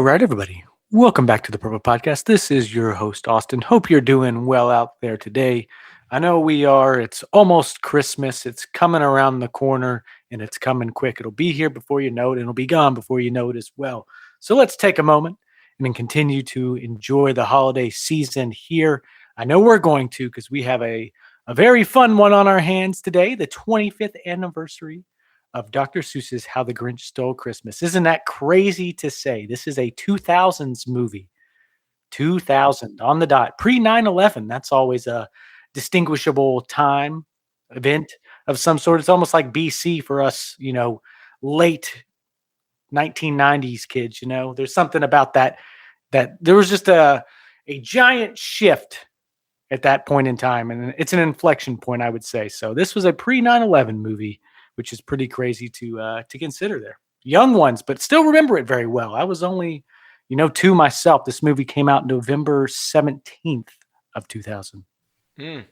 All right, everybody. Welcome back to the PRPL Podcast. This is your host, Austin. Hope you're doing well out there today. I know we are. It's almost Christmas. It's coming around the corner, and it's coming quick. It'll be here before you know it, and it'll be gone before you know it as well. So let's take a moment and then continue to enjoy the holiday season here. I know we're going to because we have a very fun one on our hands today, the 25th anniversary of Dr. Seuss's How the Grinch Stole Christmas. Isn't that crazy to say? This is a 2000s movie. 2000 on the dot. Pre 9/11. That's always a distinguishable time event of some sort. It's almost like BC for us, late 1990s kids, There's something about that there was just a giant shift at that point in time, and it's an inflection point, I would say. So this was a pre 9/11 movie, which is pretty crazy to consider there. Young ones, but still remember it very well. I was only, 2 myself. This movie came out November 17th of 2000. Well,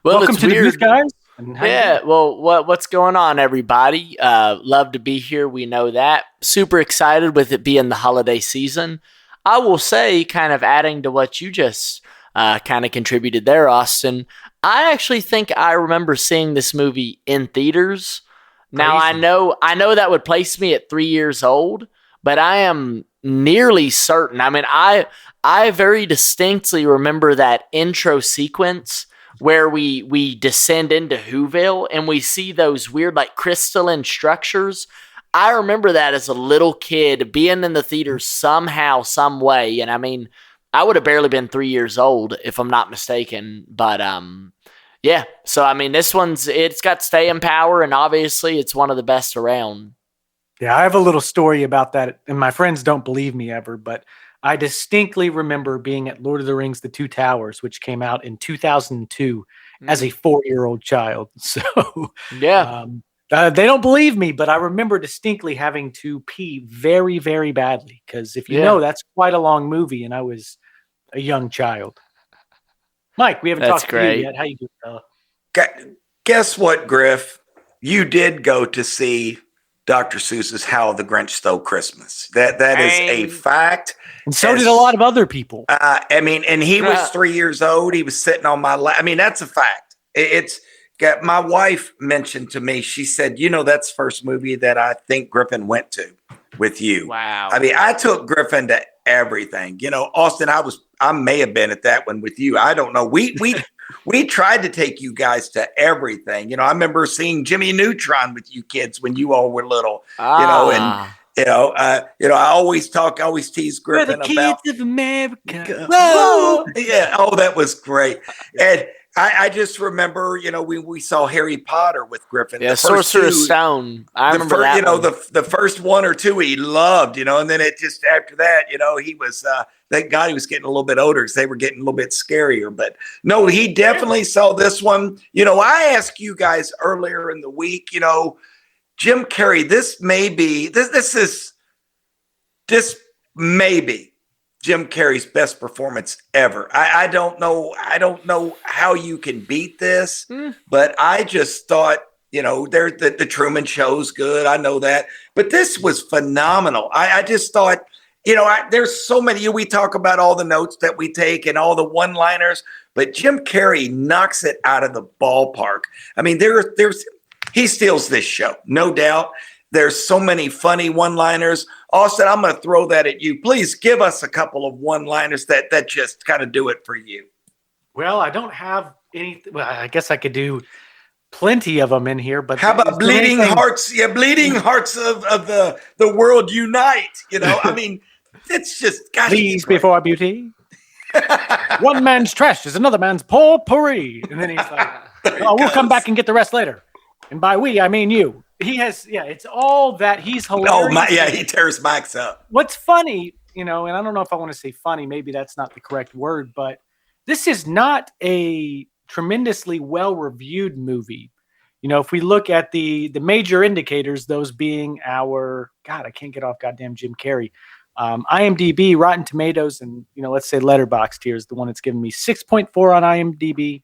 welcome to the booth, guys. Yeah, well, what's going on, everybody? Love to be here. We know that. Super excited with it being the holiday season. I will say, kind of adding to what you just kind of contributed there, Austin, I actually think I remember seeing this movie in theaters. Crazy. Now, I know that would place me at 3 years old, but I am nearly certain. I mean, I very distinctly remember that intro sequence where we descend into Whoville and we see those weird, like, crystalline structures. I remember that as a little kid being in the theater somehow, some way. And I mean, I would have barely been 3 years old if I'm not mistaken. But yeah. So I mean, it's got staying power, and obviously it's one of the best around. Yeah, I have a little story about that, and my friends don't believe me ever, but I distinctly remember being at Lord of the Rings: The Two Towers, which came out in 2002 as a 4-year-old child. So yeah. They don't believe me, but I remember distinctly having to pee very, very badly because if you know, that's quite a long movie, and I was a young child. Mike, we haven't talked to you yet. How you doing, fella? Guess what, Griff? You did go to see Dr. Seuss's How the Grinch Stole Christmas. That is a fact. And so did a lot of other people. And he was 3 years old. He was sitting on my lap. I mean, that's a fact. My wife mentioned to me, she said, that's the first movie that I think Griffin went to with you. Wow. I mean, I took Griffin to everything. Austin, I may have been at that one with you. I don't know. We tried to take you guys to everything. I remember seeing Jimmy Neutron with you kids when you all were little, I always tease Griffin about the kids of America. Whoa! Yeah. Oh, that was great. And I just remember, we saw Harry Potter with Griffin. Yeah, Sorcerer's Stone. I remember that one. The first one or two he loved, and then it just after that, he was thank God he was getting a little bit older because they were getting a little bit scarier. But no, he definitely saw this one. I asked you guys earlier in the week, Jim Carrey, this may be Jim Carrey's best performance ever. I don't know how you can beat this, but I just thought, the Truman Show's good. I know that, but this was phenomenal. I just thought, there's so many, we talk about all the notes that we take and all the one-liners, but Jim Carrey knocks it out of the ballpark. I mean, he steals this show, no doubt. There's so many funny one-liners. Austin, I'm going to throw that at you. Please give us a couple of one-liners that just kind of do it for you. Well, I don't have any. Well, I guess I could do plenty of them in here. But how about bleeding hearts? Yeah, bleeding hearts of the world unite. I mean, it's just please before beauty. One man's trash is another man's potpourri, and then he's like, "Oh, we'll come back and get the rest later." And by we, I mean you. He has, it's all that. He's hilarious. He tears Max up. What's funny, and I don't know if I want to say funny, maybe that's not the correct word, but this is not a tremendously well-reviewed movie. If we look at the major indicators, those being I can't get off goddamn Jim Carrey. IMDb, Rotten Tomatoes, and, let's say Letterboxd here is the one that's giving me 6.4 on IMDb,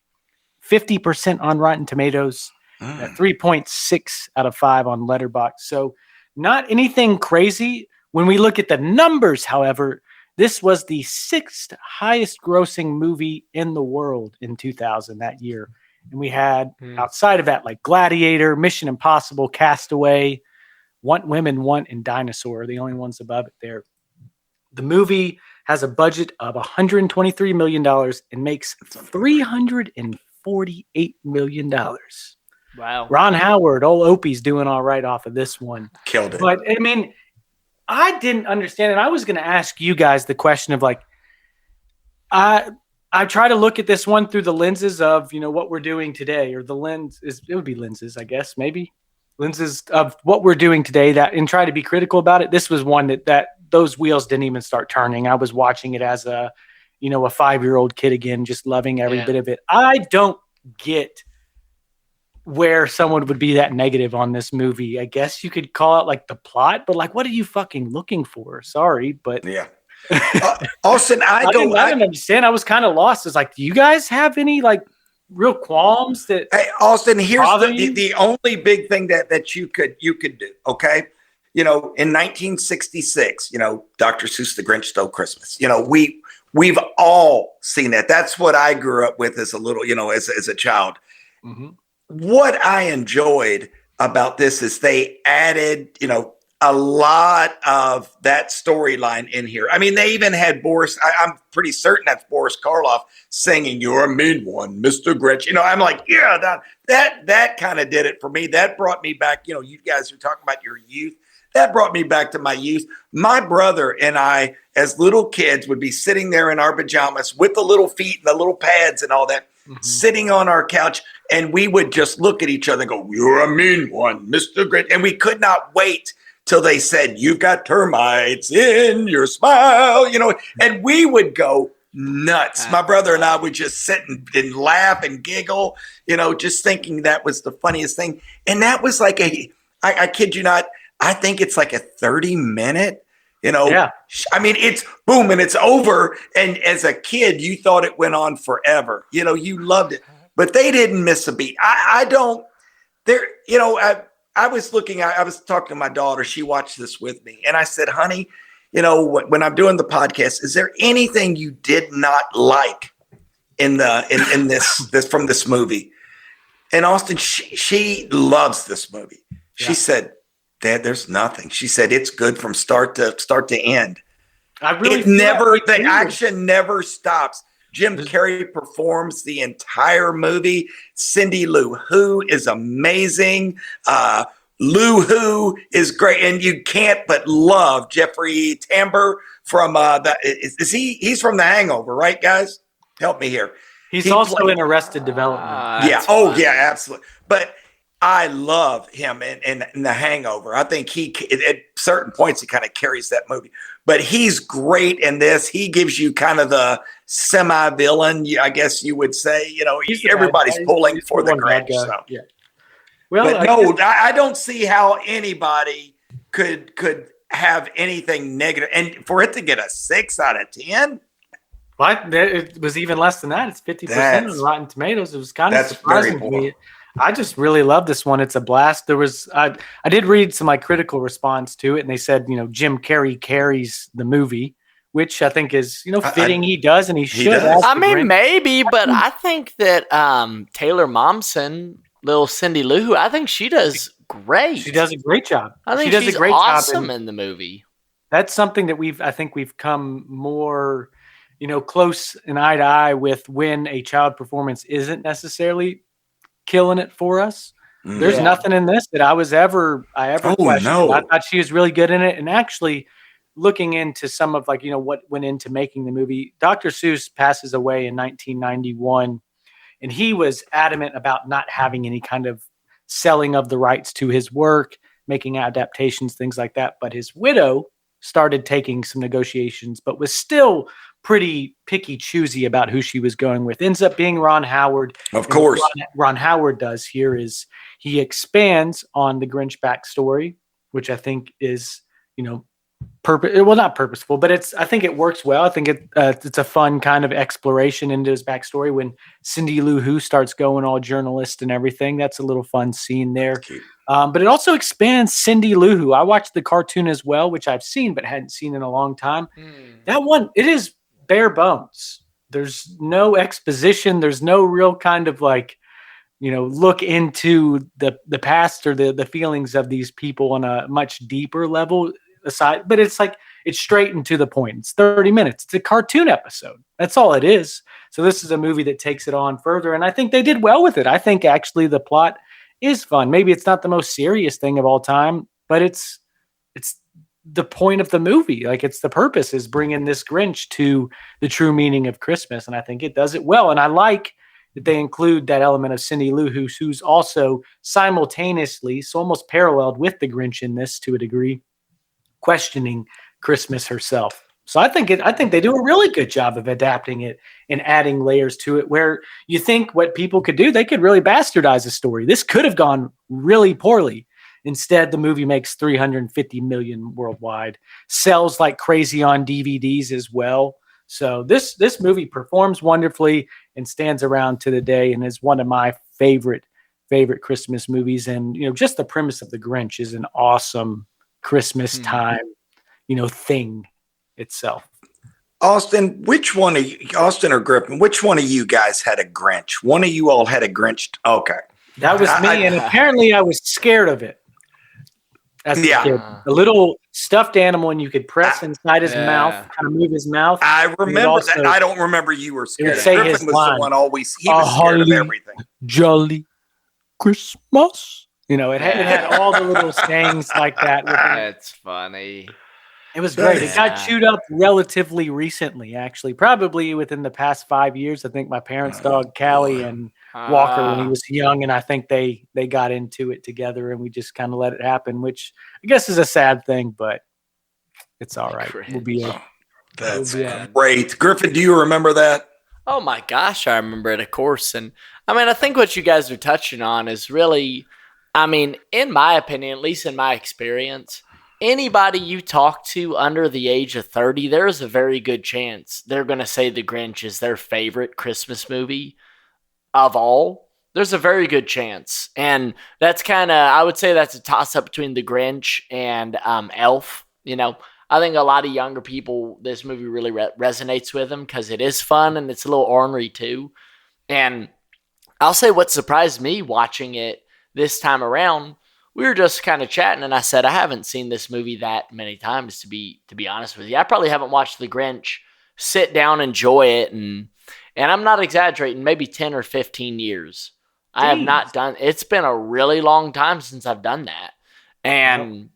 50% on Rotten Tomatoes. 3.6 out of 5 on Letterboxd. So not anything crazy. When we look at the numbers, however, this was the 6th highest grossing movie in the world in 2000 that year. And we had outside of that, like Gladiator, Mission Impossible, Castaway, Want Women, Want, and Dinosaur, the only ones above it there. The movie has a budget of $123 million and makes $348 million. Wow. Ron Howard, old Opie's doing all right off of this one. Killed it. But I mean, I didn't understand it. I was going to ask you guys the question of like, I try to look at this one through the lenses of, what we're doing today, or the lens is, it would be lenses, I guess, maybe lenses of what we're doing today and try to be critical about it. This was one that those wheels didn't even start turning. I was watching it as a 5-year-old kid again, just loving every bit of it. I don't get where someone would be that negative on this movie. I guess you could call it like the plot, but like, what are you fucking looking for? Sorry, but yeah. Austin, I didn't understand. I was kind of lost. It's like, do you guys have any like real qualms that? Hey, Austin, here's the only big thing that you could do. Okay, in 1966, Dr. Seuss, The Grinch Stole Christmas. We've all seen that. That's what I grew up with as a little, as a child. Mm-hmm. What I enjoyed about this is they added, a lot of that storyline in here. I mean, they even had Boris. I'm pretty certain that's Boris Karloff singing "You're a Mean One, Mr. Grinch." I'm like, yeah, that kind of did it for me. That brought me back. You guys are talking about your youth. That brought me back to my youth. My brother and I, as little kids, would be sitting there in our pajamas with the little feet and the little pads and all that, sitting on our couch. And we would just look at each other and go, "You're a mean one, Mr. Grinch." And we could not wait till they said, "You've got termites in your smile," and we would go nuts. My brother and I would just sit and laugh and giggle, just thinking that was the funniest thing. And that was like I kid you not, I think it's like a 30-minute, I mean, it's boom and it's over. And as a kid, you thought it went on forever. You loved it. But they didn't miss a beat. I was talking to my daughter. She watched this with me. And I said, "Honey, when I'm doing the podcast, is there anything you did not like in this from this movie?" And Austin, she loves this movie. She said, "Dad, there's nothing." She said, "It's good from start to end." The action never stops. Jim Carrey performs the entire movie. Cindy Lou Who is amazing. Lou Who is great, and you can't but love Jeffrey Tambor from he's from The Hangover, right, guys? Help me here. He's also in Arrested Development. Yeah. Oh, yeah, absolutely. But I love him in The Hangover. I think at certain points he kind of carries that movie. But he's great in this. He gives you kind of the semi-villain, I guess you would say. Everybody's pulling for the Grinch. So. Yeah. Well, I don't see how anybody could have anything negative. And for it to get a 6 out of 10. Well, it was even less than that. It's 50% on Rotten Tomatoes. It was kind of surprising to me. I just really love this one. It's a blast. I did read some critical response to it, and they said, Jim Carrey carries the movie, which I think is, fitting. He does, and he should. I mean, maybe, but I think that Taylor Momsen, little Cindy Lou Who, I think she does great. She does a great job. I think she's awesome in the movie. That's something that we've come more, close and eye to eye with when a child performance isn't necessarily killing it for us. There's nothing in this that I questioned. No. I thought she was really good in it. And actually looking into some of what went into making the movie, Dr. Seuss passes away in 1991, and he was adamant about not having any kind of selling of the rights to his work, making adaptations, things like that. But his widow started taking some negotiations, but was still pretty picky, choosy about who she was going with. Ends up being Ron Howard. Of course. What Ron Howard does here is he expands on the Grinch backstory, which I think is, not purposeful, but I think it works well. I think it's a fun kind of exploration into his backstory when Cindy Lou Who starts going all journalist and everything. That's a little fun scene there. But it also expands Cindy Lou Who. I watched the cartoon as well, which I've seen but hadn't seen in a long time. That one, it is bare bones. There's no exposition. There's no real kind of like, look into the past or the feelings of these people on a much deeper level aside. But it's like, it's straight and to the point. It's 30 minutes. It's a cartoon episode. That's all it is. So this is a movie that takes it on further. And I think they did well with it. I think actually the plot is fun. Maybe it's not the most serious thing of all time, but it's the point of the movie. Like, it's the purpose is bringing this Grinch to the true meaning of Christmas. And I think it does it well. And I like that they include that element of Cindy Lou Who, who's also simultaneously, so almost paralleled with the Grinch in this to a degree, questioning Christmas herself. So I think they do a really good job of adapting it and adding layers to it where you think what people could do, they could really bastardize a story. This could have gone really poorly. Instead, the movie makes 350 million worldwide, sells like crazy on DVDs as well. So this movie performs wonderfully and stands around to the day and is one of my favorite Christmas movies. And, just the premise of the Grinch is an awesome Christmas time, thing itself. Austin or Griffin, which one of you guys had a Grinch? One of you all had a Grinch. Okay. That was me. And apparently I was scared of it. As a kid. A little stuffed animal, and you could press inside his mouth, kind of move his mouth. I remember that. I don't remember you were scared. Griffin was the one always, he was scared of everything. Jolly Christmas. It had all the little sayings like that. That's funny. It was great. It got chewed up relatively recently, actually, probably within the past 5 years. I think my parents' dog, Callie, and Walker, when he was young, and I think they got into it together, and we just kind of let it happen, which I guess is a sad thing, but it's all right. We'll be That's great. Griffin, do you remember that? Oh my gosh, I remember it, of course. And I think what you guys are touching on is really, in my opinion, at least in my experience, anybody you talk to under the age of 30, there's a very good chance they're going to say The Grinch is their favorite Christmas movie of all. There's a very good chance. And that's I would say that's a toss-up between The Grinch and Elf. I think a lot of younger people, this movie really resonates with them because it is fun and it's a little ornery too. And I'll say what surprised me watching it this time around, we were just kind of chatting, and I said, I haven't seen this movie that many times, to be honest with you. I probably haven't watched The Grinch, sit down, enjoy it, and I'm not exaggerating, maybe 10 or 15 years. Jeez. I have not done, it's been a really long time since I've done that. And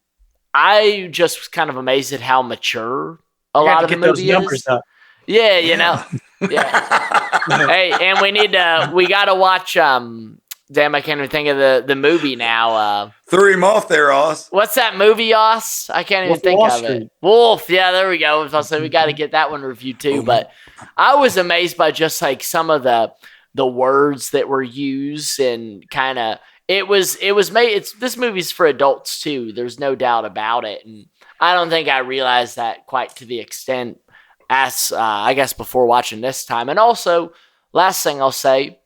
I just was kind of amazed at how mature a lot of the movie is. Yeah, Yeah. Hey, and we got to watch, damn, I can't even think of the movie now. Threw him off there, Oz. What's that movie, Oz? I can't even think of it. Wolf, yeah, there we go. So we got to get that one reviewed too. But I was amazed by just like some of the words that were used and kind of it was made. This movie's for adults too. There's no doubt about it, and I don't think I realized that quite to the extent as I guess before watching this time. And also, last thing I'll say.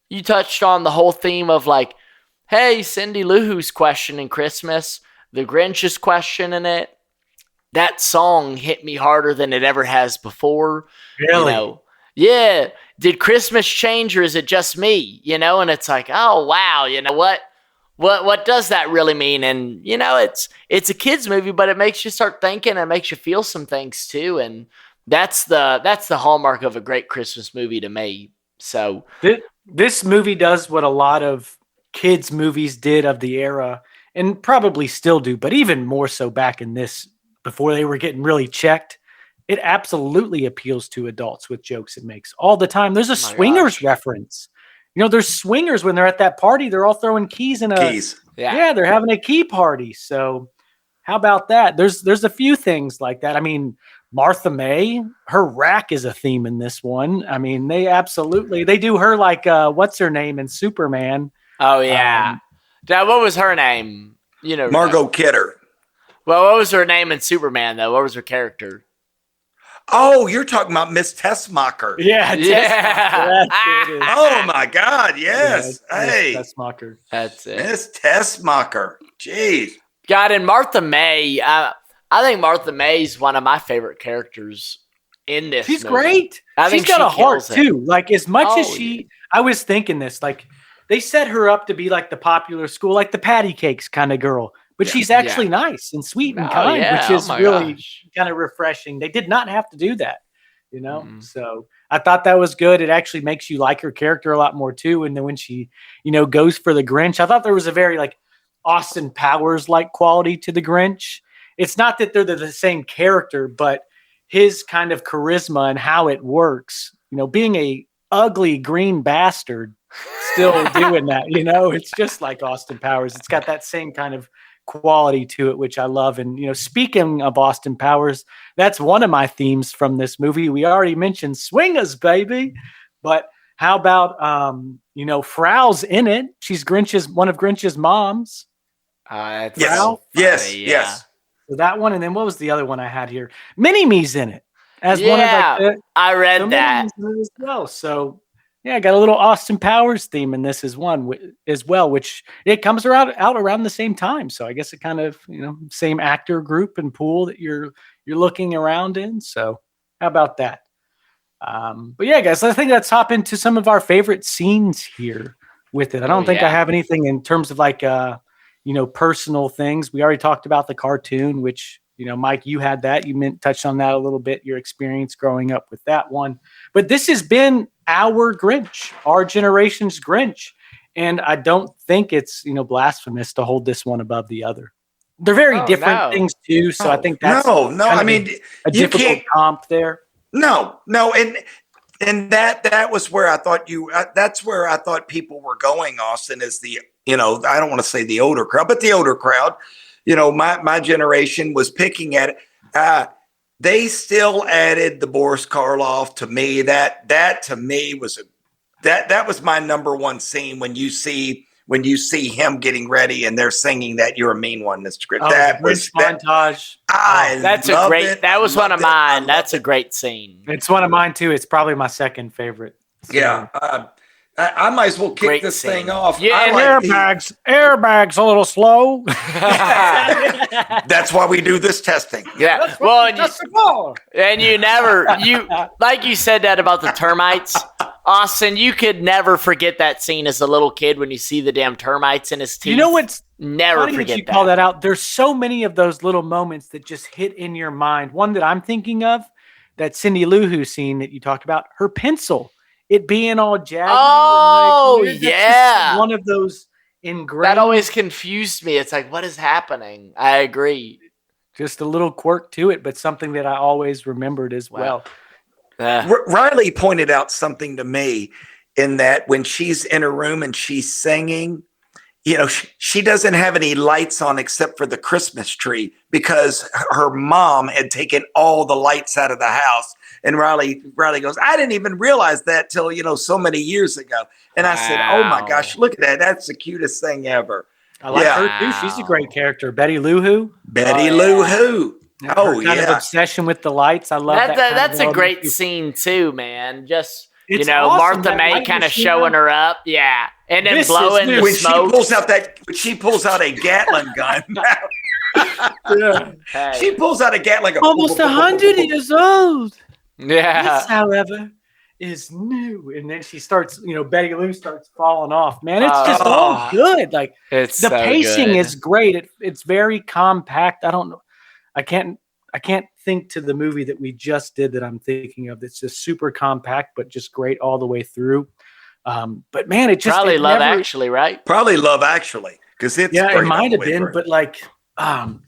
You touched on the whole theme of like, hey, Cindy Lou Who's questioning Christmas. The Grinch is questioning it. That song hit me harder than it ever has before. Really? Yeah. Did Christmas change or is it just me? And it's like, oh, wow. What does that really mean? And, it's a kid's movie, but it makes you start thinking and makes you feel some things too. And that's the hallmark of a great Christmas movie to me. So this movie does what a lot of kids' movies did of the era, and probably still do, but even more so back in this, before they were getting really checked. It absolutely appeals to adults with jokes it makes all the time. There's a swingers reference. There's swingers when they're at that party. They're all throwing keys in keys. Yeah, they're having a key party. So how about that? There's a few things like that. Martha May, her rack is a theme in this one. They do her like, what's her name in Superman? Oh, yeah. What was her name? Margot Kidder. Well, what was her name in Superman, though? What was her character? Oh, you're talking about Miss Tessmacher. Yeah. Yeah. Oh my God. Yes. Hey, Tessmacher. That's it. Miss Tessmacher. Jeez. God, and Martha May. I think Martha May's one of my favorite characters in this She's movie. great. I She's think got she a heart kills it. too. Like as much as Oh, I was thinking this, like they set her up to be like the popular school, like the patty cakes kind of girl, but she's actually nice and sweet and Oh, kind, yeah. which is Oh, my really gosh. kind of refreshing. They did not have to do that, So I thought that was good. It actually makes you like her character a lot more too. And then when she, goes for the Grinch, I thought there was a very like Austin Powers like quality to the Grinch. It's not that they're the same character, but his kind of charisma and how it works, being a ugly green bastard, still doing that, it's just like Austin Powers. It's got that same kind of quality to it, which I love. And, speaking of Austin Powers, that's one of my themes from this movie. We already mentioned swingers, baby, but how about, Frau's in it? She's one of Grinch's moms. That's Yes. so Yes. funny, Yes. So that one, and then what was the other one I had here? Mini-Me's in it as Yeah, one of like I read that. Mini-Me's in it as well. So yeah, I got a little Austin Powers theme in this as well, which it comes out around the same time. So I guess it kind of same actor group and pool that you're looking around in. So how about that? But yeah, guys, I think let's hop into some of our favorite scenes here with it. I don't think I have anything in terms of like personal things. We already talked about the cartoon, which, Mike, you had that. You touched on that a little bit, your experience growing up with that one. But this has been our Grinch, our generation's Grinch. And I don't think it's, blasphemous to hold this one above the other. They're very different things too. So I think that's I mean, a difficult comp there. No. And that was where I thought that's where I thought people were going, Austin, is I don't want to say the older crowd, but the older crowd, my generation was picking at it. They still added the Boris Karloff to me. That to me was that was my number one scene when you see him getting ready and they're singing that "You're a Mean One, Mr. Grinch." That was montage. That's a great. That was one of mine. That's a great scene. It's one of mine too. It's probably my second favorite. Yeah. I might as well kick this thing off. Yeah, and airbags a little slow. That's why we do this testing. Yeah. And you like you said that about the termites, Austin. You could never forget that scene as a little kid when you see the damn termites in his teeth. You know what's never funny forget that you call that out? There's so many of those little moments that just hit in your mind. One that I'm thinking of, that Cindy Lou Who scene that you talked about, her pencil. It being all jagged. Oh, yeah. One of those ingrained. That always confused me. It's like, what is happening? I agree. Just a little quirk to it, but something that I always remembered as well. Riley pointed out something to me in that when she's in her room and she's singing, she doesn't have any lights on except for the Christmas tree because her mom had taken all the lights out of the house. And Riley goes, I didn't even realize that till, so many years ago. And I said, oh my gosh, look at that. That's the cutest thing ever. I like her too. She's a great character. Betty Lou Who. Lou Who. Her kind of obsession with the lights. I love that. That's a great scene too, man. Just, it's awesome, Martha May kind of showing her up. Yeah. And then blowing the when smoke. She pulls out a Gatling gun. Hey. She pulls out a Gatling. Almost 100 years old. Yeah. This, however, is new. And then she starts, Betty Lou starts falling off. Man, it's just all good. Like it's the pacing is great. It's very compact. I don't know. I can't think to the movie that we just did that I'm thinking of. It's just super compact, but just great all the way through. But man, it just probably Love Actually, right? Probably Love Actually, because it's it might have been, but like.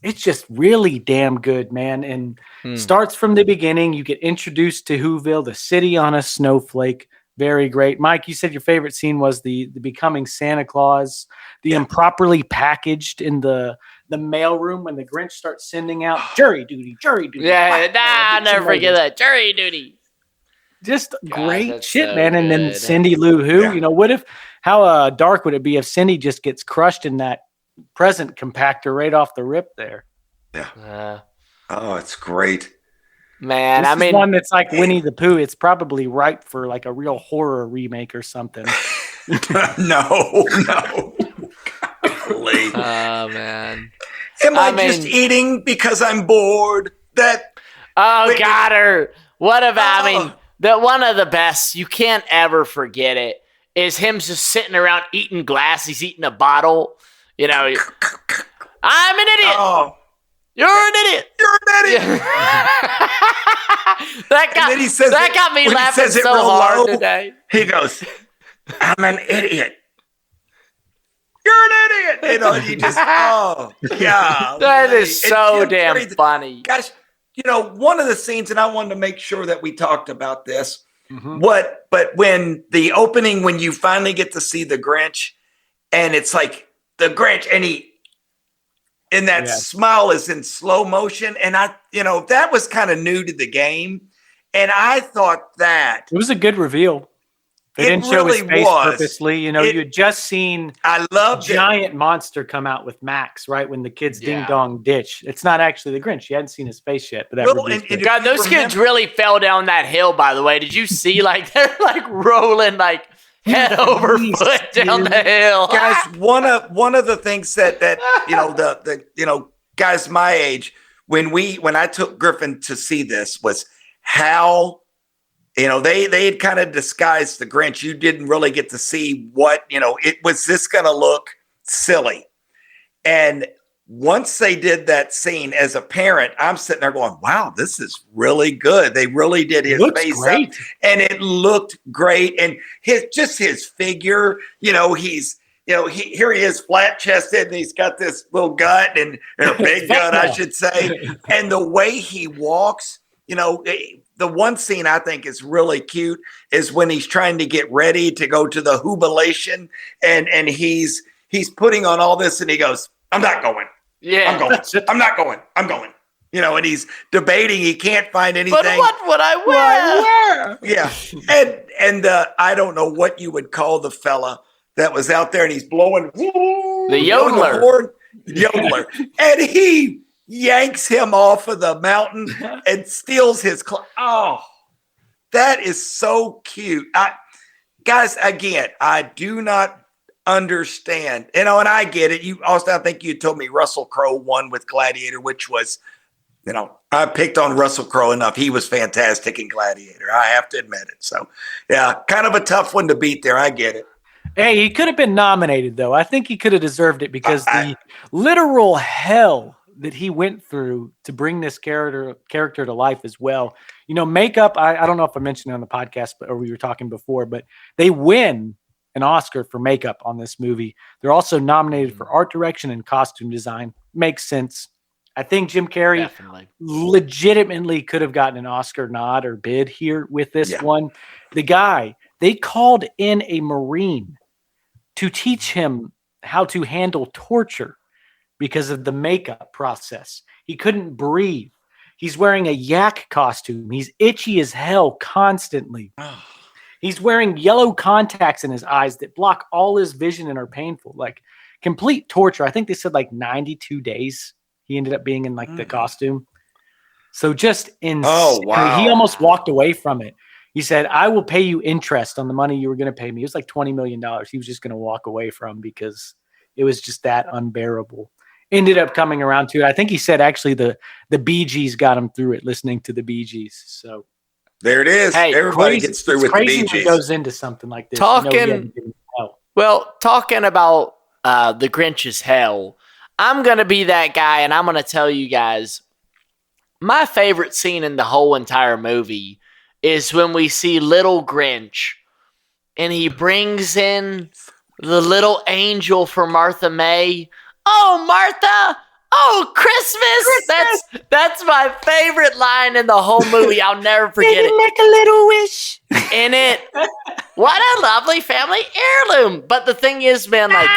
It's just really damn good, man. And starts from the beginning. You get introduced to Whoville, the city on a snowflake. Very great. Mike, you said your favorite scene was the becoming Santa Claus, the improperly packaged in the mailroom when the Grinch starts sending out jury duty. Yeah, I'll never forget that. Jury duty. Just great shit, man. And then Cindy Lou Who, how dark would it be if Cindy just gets crushed in that present compactor right off the rip there? Yeah. Oh, it's great. Man, This I is mean, one that's like Winnie the Pooh. It's probably ripe for like a real horror remake or something. No. Golly. man. Am I, I just mean- eating because I'm bored? Oh, Wait, got her. What about, I Oh. mean, one of the best, you can't ever forget it, is him just sitting around eating glass. He's eating a bottle. You know, I'm an idiot. Oh, You're an idiot. you're an idiot. that got, then he says that it- got me when he laughing says it so real hard low, today. He goes, I'm an idiot. You're an idiot. You know, and you just, yeah. That is so damn funny. Guys, one of the scenes, and I wanted to make sure that we talked about this. Mhm. But when the opening, when you finally get to see the Grinch, and it's like the Grinch, and that smile is in slow motion, and that was kind of new to the game, and I thought that It was a good reveal. They It didn't show his really face was. purposely. You had just seen I a loved it. giant monster come out with Max, right? When the kids Yeah. ding dong ditch. It's not actually the Grinch. You hadn't seen his face yet, but that Well, reveal's and good. God, those kids really fell down that hill, by the way. Did you see, like, they're, like, rolling, like, head over Beast, foot down dude. the hill? Guys, one of the things that the guys my age, when I took Griffin to see this, was how they had kind of disguised the Grinch. You didn't really get to see what it was. This going to look silly, and once they did that scene, as a parent, I'm sitting there going, "Wow, this is really good." They really did his Looks face great. up, and it looked great. And his figure, here he is, flat chested, and he's got this little gut and a big gut, I should say. And the way he walks, the one scene I think is really cute is when he's trying to get ready to go to the Whoville, and he's putting on all this, and he goes, "I'm not going. Yeah. I'm going. I'm not going. I'm going." And he's debating. He can't find anything. But what would I wear? Yeah. And I don't know what you would call the fella that was out there, and he's blowing The yodeler. horn, yodeler. And he yanks him off of the mountain and steals his oh, that is so cute. Guys, again, I do not understand, and I get it. You also, I think you told me Russell Crowe won with Gladiator, which was, I picked on Russell Crowe enough. He was fantastic in Gladiator. I have to admit it. So, yeah, kind of a tough one to beat there. I get it. Hey, he could have been nominated, though. I think he could have deserved it because the literal hell that he went through to bring this character to life as well. Makeup, I don't know if I mentioned it on the podcast, or we were talking before, but they win an Oscar for makeup on this movie. They're also nominated for art direction and costume design. Makes sense. I think Jim Carrey legitimately could have gotten an Oscar nod or bid here with this one. The guy, they called in a Marine to teach him how to handle torture because of the makeup process. He couldn't breathe. He's wearing a yak costume. He's itchy as hell constantly. He's wearing yellow contacts in his eyes that block all his vision and are painful. Like complete torture. I think they said like 92 days he ended up being in like the costume. So just insane. Oh, wow. He almost walked away from it. He said, "I will pay you interest on the money you were going to pay me." It was like $20 million. He was just going to walk away from because it was just that unbearable. Ended up coming around to it. I think he said actually the Bee Gees got him through it, listening to the Bee Gees. So there it is. Hey, everybody gets through with the Bee Gees. Goes into something like this. Talking about the Grinch's hell, I'm going to be that guy, and I'm going to tell you guys my favorite scene in the whole entire movie is when we see little Grinch and he brings in the little angel for Martha May. "Oh, Martha! Oh, Christmas!" That's my favorite line in the whole movie. I'll never forget it. Make a little wish. In it, what a lovely family heirloom. But the thing is, man, like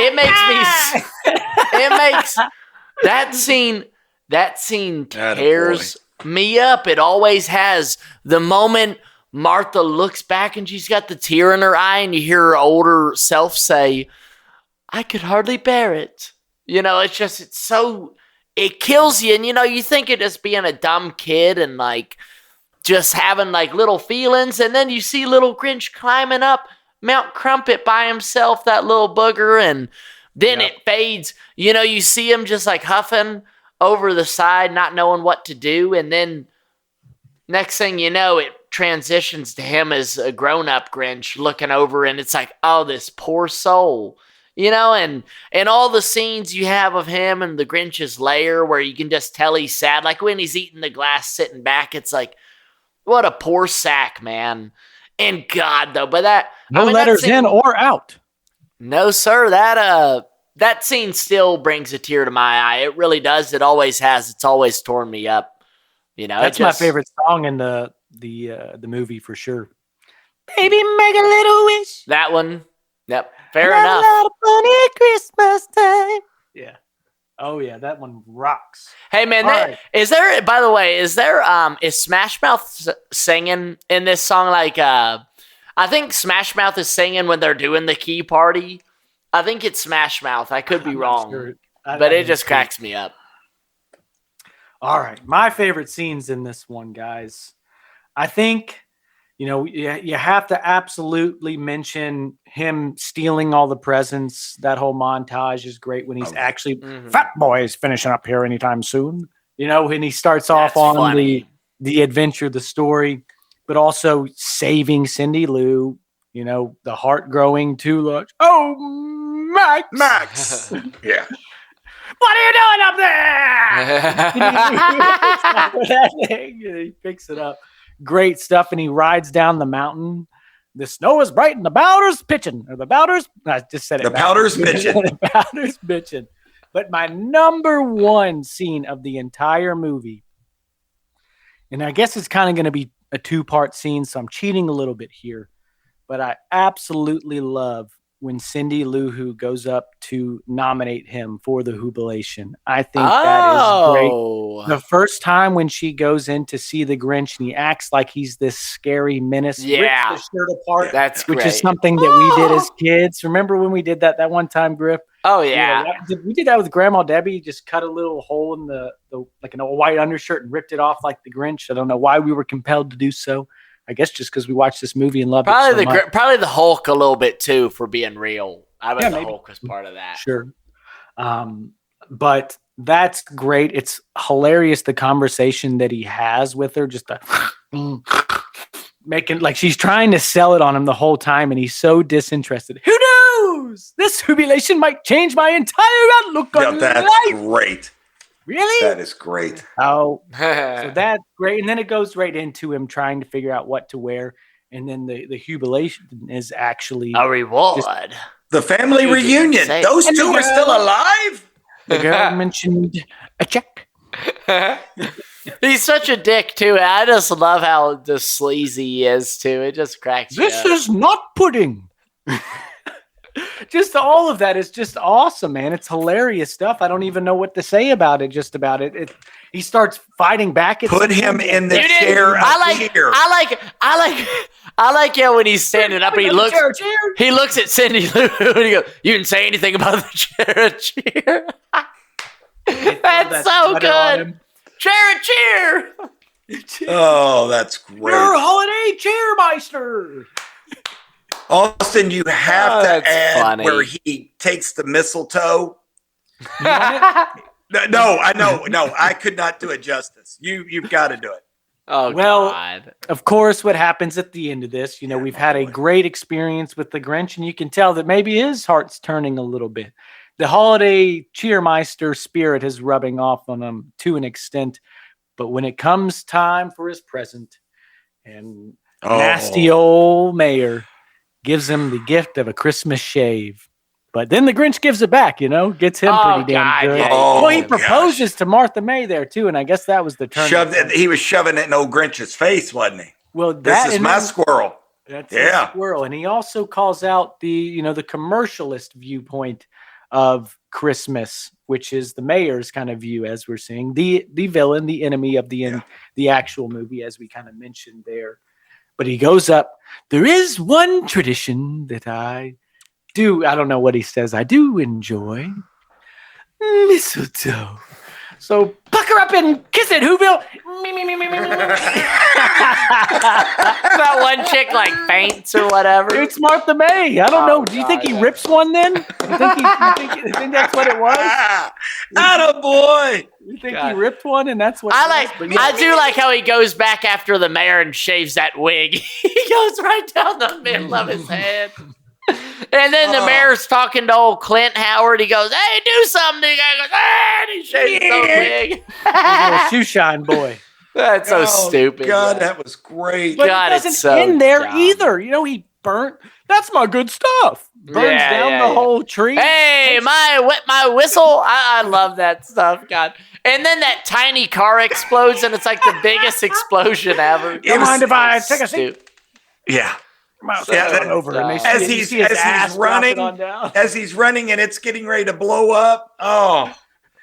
it makes that scene tears me up. It always has. The moment Martha looks back and she's got the tear in her eye, and you hear her older self say, "I could hardly bear it." It's it kills you. And, you think of just being a dumb kid and, like, just having, like, little feelings. And then you see little Grinch climbing up Mount Crumpit by himself, that little booger. And then it fades. You see him just, like, huffing over the side, not knowing what to do. And then next thing you know, it transitions to him as a grown-up Grinch looking over, and it's like, oh, this poor soul, and all the scenes you have of him and the Grinch's lair where you can just tell he's sad, like when he's eating the glass sitting back, it's like, what a poor sack, man. And God, though, but letters in or out. No, sir, that scene still brings a tear to my eye. It really does. It always has. It's always torn me up. That's my favorite song in the movie for sure. Baby, make a little wish. That one. Yep. Fair enough. A lot of fun at Christmas time. Yeah. Oh yeah, that one rocks. Hey man, is Smash Mouth singing in this song? Like, I think Smash Mouth is singing when they're doing the key party. I think it's Smash Mouth. I could be wrong, sure. But it just cracks me up. All right, my favorite scenes in this one, guys. I think, you have to absolutely mention him stealing all the presents. That whole montage is great when he's actually Fat Boy is finishing up here anytime soon. When he starts off on the adventure, the story, but also saving Cindy Lou. The heart growing too large. Oh, Max. Yeah. What are you doing up there? He picks it up. Great stuff. And he rides down the mountain. The snow is bright and the powder's pitching. Or the powder's, I just said it. The powder's pitching. The powder's pitching. But my number one scene of the entire movie, and I guess it's kind of going to be a two-part scene, so I'm cheating a little bit here. But I absolutely love when Cindy Lou Who goes up to nominate him for the Whobilation. I think that is great. The first time when she goes in to see the Grinch and he acts like he's this scary menace, rips the shirt apart, which is something that we did as kids. Remember when we did that one time, Griff? Oh, yeah. We did that with Grandma Debbie, just cut a little hole in the like an old white undershirt and ripped it off like the Grinch. I don't know why we were compelled to do so. I guess just because we watched this movie and loved it so much. Probably the Hulk a little bit too, for being real. I bet the Hulk was part of that. Sure. But that's great. It's hilarious, the conversation that he has with her, just making like she's trying to sell it on him the whole time, and he's so disinterested. Who knows? This Whobilation might change my entire outlook on life. That's great. Really? That is great. Oh, so that's great. And then it goes right into him trying to figure out what to wear. And then the Whobilation is actually a reward. The family reunion. Those two are still alive? The girl mentioned a check. He's such a dick, too. I just love how the sleazy he is, too. It just cracks me up. This is not pudding. Just all of that is just awesome, man. It's hilarious stuff. I don't even know what to say about it. Just about it. He starts fighting back. Put him in the chair. I like how when he's standing up and he looks at Cindy Lou and he goes, "You didn't say anything about the chair." That's so good. Chair. Oh, that's great. You're a holiday chairmeister. Austin, you have to add where he takes the mistletoe. No, I know. No, I could not do it justice. You've got to do it. Oh, well, God. Of course, what happens at the end of this, we've had a great experience with the Grinch, and you can tell that maybe his heart's turning a little bit. The holiday cheermeister spirit is rubbing off on him to an extent, but when it comes time for his present, and nasty old mayor gives him the gift of a Christmas shave. But then the Grinch gives it back, gets him pretty damn good. Yeah. He proposes to Martha May there, too, and I guess that was the turn. He was shoving it in old Grinch's face, wasn't he? Well, this is my squirrel. That's his squirrel. And he also calls out the commercialist viewpoint of Christmas, which is the mayor's kind of view, as we're seeing. The villain, the enemy of the actual movie, as we kind of mentioned there. But he goes up. There is one tradition that I don't know what he says. I do enjoy mistletoe. So pucker up and kiss it, Whoville. That one chick like faints or whatever. It's Martha May. I don't know. Do you think God, he rips one then? You think that's what it was? Attaboy. You think he ripped one and that's what I do like how he goes back after the mayor and shaves that wig. He goes right down the middle of his head. And then the mayor's talking to old Clint Howard. He goes, "Hey, do something." The guy goes, "Ah," and he shaves his own wig. little shoe shine boy. That's so stupid. God, that was great. But God, it it's doesn't so end there dumb. either. You know, he burnt. That's my good stuff. Burns down the whole tree. Hey, my whistle. I love that stuff. God. And then that tiny car explodes, and it's like the biggest explosion ever. You mind if I take a seat? Yeah. Over and as he's running, and it's getting ready to blow up. Oh,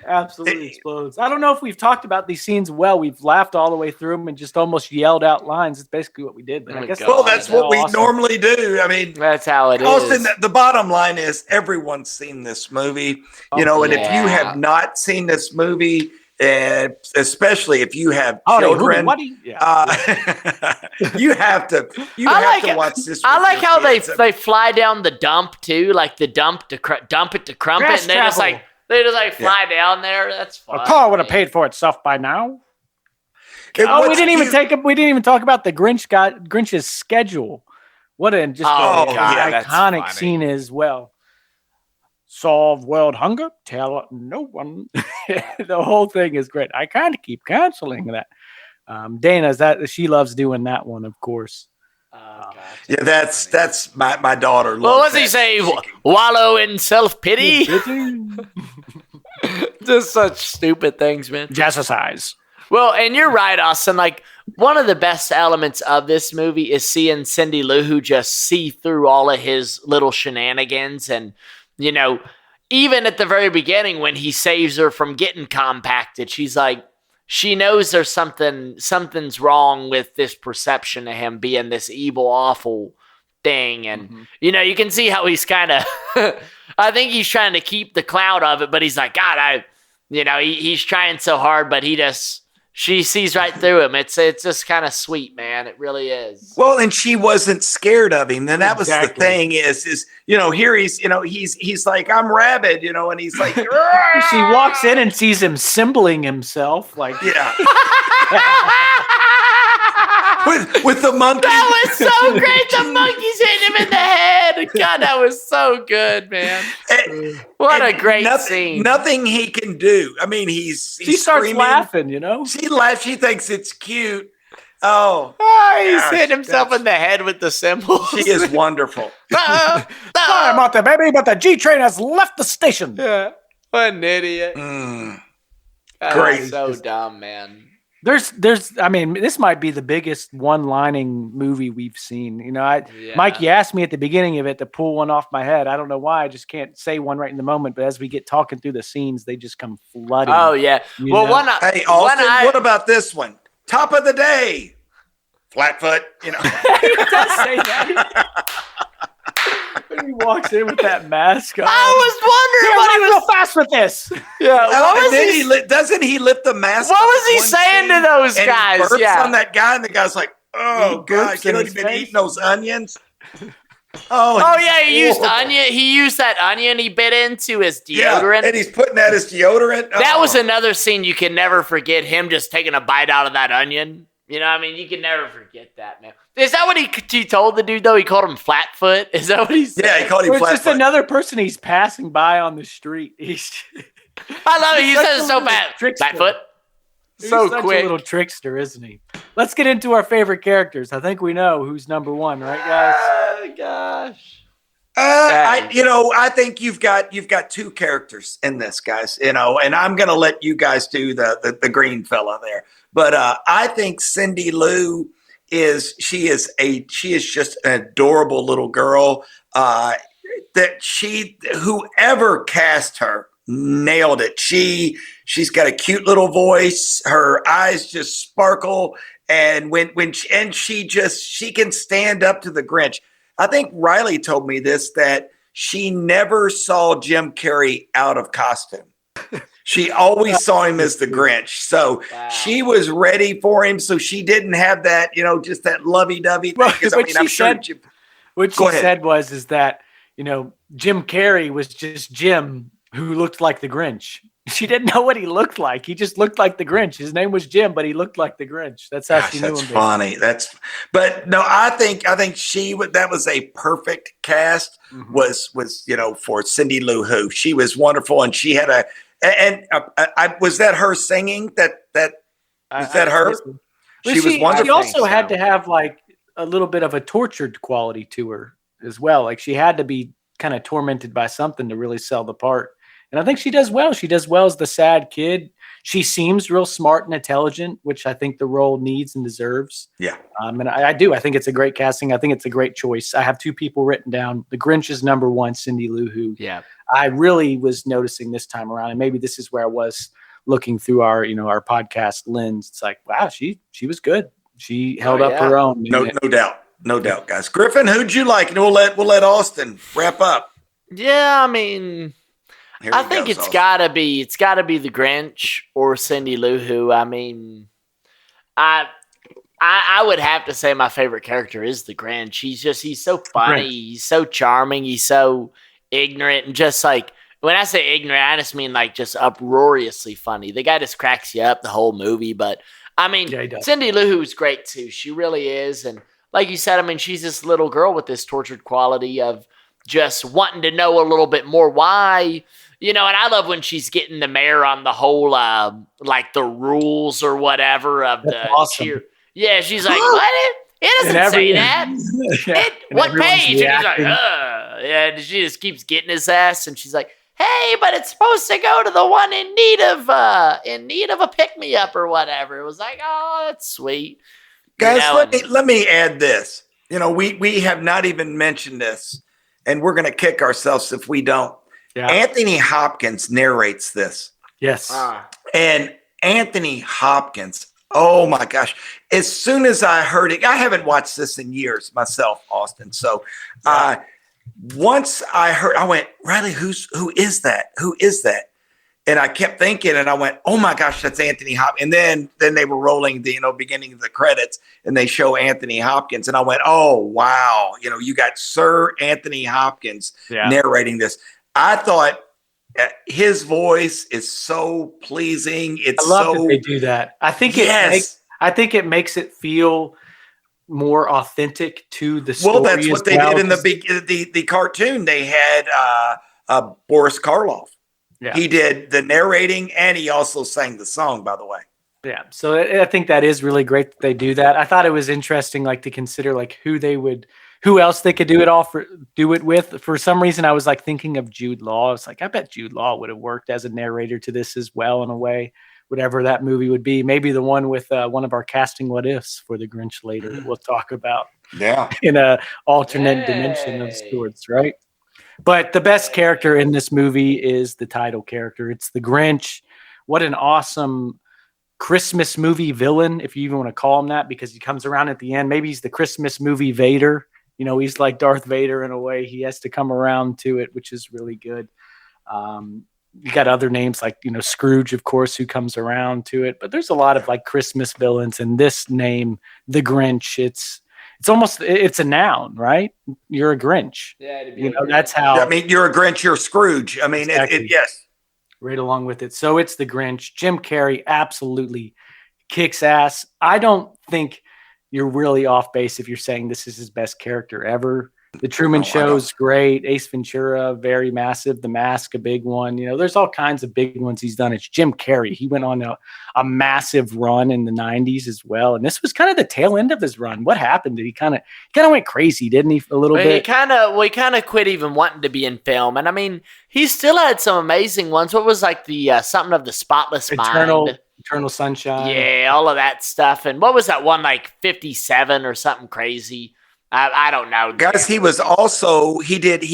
absolutely explodes. I don't know if we've talked about these scenes well. We've laughed all the way through them and just almost yelled out lines. It's basically what we did. But I guess that's what we normally do. I mean, that's how it is. Austin, the bottom line is everyone's seen this movie, and if you have not seen this movie, and especially if you have children, you have to watch this. I like how they fly down the dump too, like the dump to dump it to Crumpit, and they just fly down there. That's fun. A car would have paid for itself by now. We didn't even talk about the Grinch's schedule. What an iconic scene as well. Solve world hunger, tell no one. The whole thing is great. I kind of keep canceling that. Dana, she loves doing that one, of course. Yeah, that's my daughter. Well, what's he say? Wallow in self-pity? Just such stupid things, man. Jazzercise. Well, and you're right, Austin. Like, one of the best elements of this movie is seeing Cindy Lou Who just see through all of his little shenanigans. And, even at the very beginning when he saves her from getting compacted, she's like, she knows there's something's wrong with this perception of him being this evil, awful thing. And, you can see how he's kind of, I think he's trying to keep the cloud of it, but he's like, God, he's trying so hard, but she sees right through him. It's just kind of sweet, man. It really is. Well, and she wasn't scared of him. And that was the thing is, here he's like, I'm rabid, and he's like, she walks in and sees him symboling himself. Like, with the monkey. That was so great. The monkeys hitting him in the head. God, that was so good, man. What a great scene. Nothing he can do. I mean, she starts laughing, She laughs. She thinks it's cute. He's hitting himself in the head with the cymbals. She is wonderful. Sorry about that, baby, but the G train has left the station. Yeah. What an idiot. Great. So dumb, man. This might be the biggest one-lining movie we've seen. Mike, you asked me at the beginning of it to pull one off my head. I don't know why. I just can't say one right in the moment. But as we get talking through the scenes, they just come flooding. Oh, yeah. Hey, Austin, what about this one? Top of the day. Flatfoot, He does say that. He walks in with that mask on. I was wondering what he was real fast with this. Yeah. Doesn't he lift the mask? What was he saying to those guys? He burps on that guy, and the guy's like, "Oh God, you don't even eat those onions." He used onion. He used that onion he bit into his deodorant, and he's putting that as deodorant. That was another scene you can never forget. Him just taking a bite out of that onion. You can never forget that, man. Is that what he told the dude, though? He called him Flatfoot? Is that what he said? Yeah, he called him Flatfoot. It's just another person he's passing by on the street. I love it. He says it so fast. Flatfoot. So such quick. A little trickster, isn't he? Let's get into our favorite characters. I think we know who's number one, right, guys? Oh, gosh. I think you've got two characters in this, guys. And I'm gonna let you guys do the green fella there. But I think Cindy Lou is just an adorable little girl. Whoever cast her nailed it. She's got a cute little voice. Her eyes just sparkle, and she can stand up to the Grinch. I think Riley told me this, that she never saw Jim Carrey out of costume. She always saw him as the Grinch. So she was ready for him. So she didn't have that, just that lovey-dovey thing. Because I'm sure. What she said is that, Jim Carrey was just Jim who looked like the Grinch. She didn't know what he looked like. He just looked like the Grinch. His name was Jim, but he looked like the Grinch. That's how she knew him. That's funny. But no, I think that was a perfect cast. Was for Cindy Lou Who. She was wonderful, and she had was that her singing? That her? She was wonderful. She also had to have like a little bit of a tortured quality to her as well. Like she had to be kind of tormented by something to really sell the part. And I think she does well. She does well as the sad kid. She seems real smart and intelligent, which I think the role needs and deserves. Yeah. And I do. I think it's a great casting. I think it's a great choice. I have two people written down. The Grinch is number one, Cindy Lou Who. Yeah. I really was noticing this time around, and maybe this is where I was looking through our podcast lens. It's like, wow, she was good. She held up her own. No doubt, guys. Griffin, who'd you like? And we'll let Austin wrap up. Yeah, I mean, I think it's gotta be the Grinch or Cindy Lou Who. I mean, I would have to say my favorite character is the Grinch. He's so funny. He's so charming. He's so ignorant, and just like, when I say ignorant, I just mean like just uproariously funny. The guy just cracks you up the whole movie. But I mean, Cindy Lou Who is great too. She really is. And like you said, I mean, she's this little girl with this tortured quality of just wanting to know a little bit more why, and I love when she's getting the mayor on the whole, like the rules or whatever of the cheer. Yeah, she's like, what? It doesn't say that. What page? And he's like, yeah, and she just keeps getting his ass, and she's like, hey, but it's supposed to go to the one in need of a pick-me-up or whatever. It was like, oh, that's sweet. Guys, let me add this. We have not even mentioned this, and we're going to kick ourselves if we don't. Yeah. Anthony Hopkins narrates this. Yes. And Anthony Hopkins, oh my gosh. As soon as I heard it, I haven't watched this in years myself, Austin. So once I heard, I went, Riley, who is that? Who is that? And I kept thinking, and I went, oh my gosh, that's Anthony Hopkins. And then they were rolling the, beginning of the credits, and they show Anthony Hopkins. And I went, oh, wow. You got Sir Anthony Hopkins narrating this. I thought his voice is so pleasing. I love that they do that. I think it makes it feel more authentic to the story. Well, that's what they did in the cartoon. They had Boris Karloff. Yeah. He did the narrating, and he also sang the song, by the way. Yeah, so I think that is really great that they do that. I thought it was interesting, like, to consider like who else they could do it with. For some reason, I was like thinking of Jude Law. I was like, I bet Jude Law would have worked as a narrator to this as well, in a way, whatever that movie would be. Maybe the one with one of our casting what ifs for the Grinch later that we'll talk about. Yeah, in a alternate dimension of sorts, right? But the best character in this movie is the title character. It's the Grinch. What an awesome Christmas movie villain, if you even want to call him that, because he comes around at the end. Maybe he's the Christmas movie Vader. He's like Darth Vader in a way. He has to come around to it, which is really good. You got other names like, Scrooge, of course, who comes around to it. But there's a lot of like Christmas villains, and this name, the Grinch, it's a noun, right? You're a Grinch. Yeah, that's how. I mean, you're a Grinch. You're Scrooge. I mean, exactly. Yes. Right along with it. So it's the Grinch. Jim Carrey absolutely kicks ass. I don't think you're really off base if you're saying this is his best character ever. The Truman Show's great. Ace Ventura, very massive. The Mask, a big one. There's all kinds of big ones he's done. It's Jim Carrey. He went on a massive run in the 90s as well. And this was kind of the tail end of his run. What happened? Did he kind of went crazy, didn't he, a little bit? He kind of quit even wanting to be in film. And I mean, he still had some amazing ones. What was like the something of the Spotless Mind? Eternal Sunshine. Yeah, all of that stuff. And what was that one, like 57 or something crazy? I don't know. Guys, he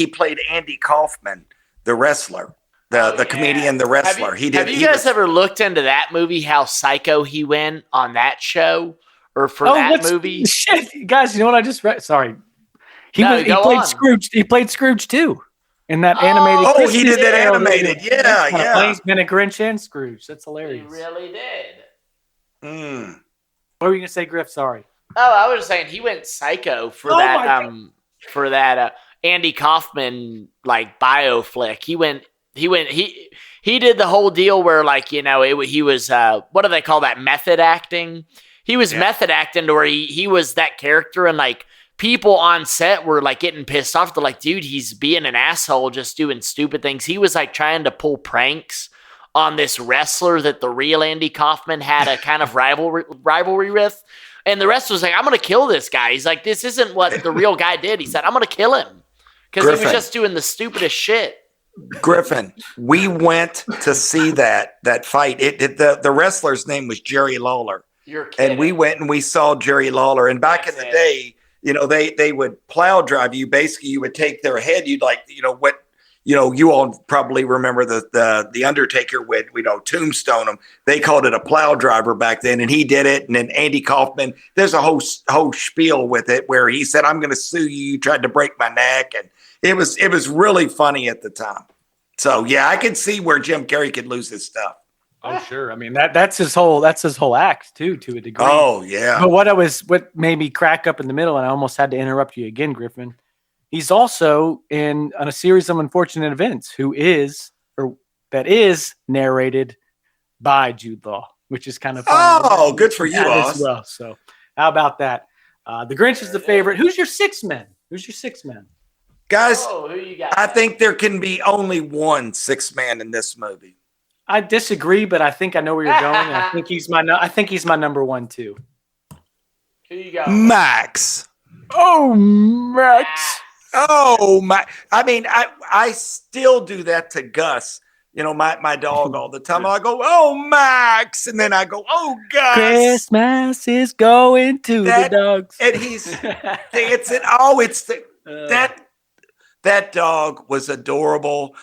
played Andy Kaufman, the wrestler, the comedian, the wrestler. Have you guys ever looked into that movie, how psycho he went on that show or that movie? Shit, guys, you know what I just read? Sorry. He played Scrooge. He played Scrooge too in that animated. Oh, he Christmas did that Carol, animated. dude. Yeah, Funny. yeah. He's been a Grinch and Scrooge. That's He hilarious. really did. What were you gonna say, Griff? Sorry. Oh, I was just saying he went psycho for that Andy Kaufman like bio flick. He did the whole deal where he was what do they call that, method acting? He was method acting to where he was that character, and like people on set were like getting pissed off. They're like, dude, he's being an asshole, just doing stupid things. He was like trying to pull pranks on this wrestler that the real Andy Kaufman had a kind of rivalry with. And the wrestler was like, I'm going to kill this guy. He's like, this isn't what the real guy did. He said, I'm going to kill him because he was just doing the stupidest shit. Griffin, we went to see that fight. The wrestler's name was Jerry Lawler. You're kidding. And we went and we saw Jerry Lawler. And back in the day, they would plow drive you. Basically, you would take their head. You'd you all probably remember the Undertaker would, tombstone him. They called it a plow driver back then, and he did it. And then Andy Kaufman, there's a whole spiel with it where he said, I'm going to sue you. You tried to break my neck. And it was really funny at the time. So, yeah, I could see where Jim Carrey could lose his stuff. Oh, sure. I mean, that's his whole act too, to a degree. Oh, yeah. But what made me crack up in the middle, and I almost had to interrupt you again, Griffin. He's also in on a series of unfortunate events that is narrated by Jude Law, which is kind of fun. Oh, good for you, Oz. As well. So how about that? The Grinch is the favorite. Who's your sixth man? Guys, who you got? I think there can be only one sixth man in this movie. I disagree, but I think I know where you're going. And I think he's my number one too. Who you got? Max. Oh, Max. Oh my! I mean, I still do that to Gus. My dog all the time. I go, oh Max, and then I go, oh Gus. Christmas is going to the dogs, and he's dancing. Oh, it's that dog was adorable.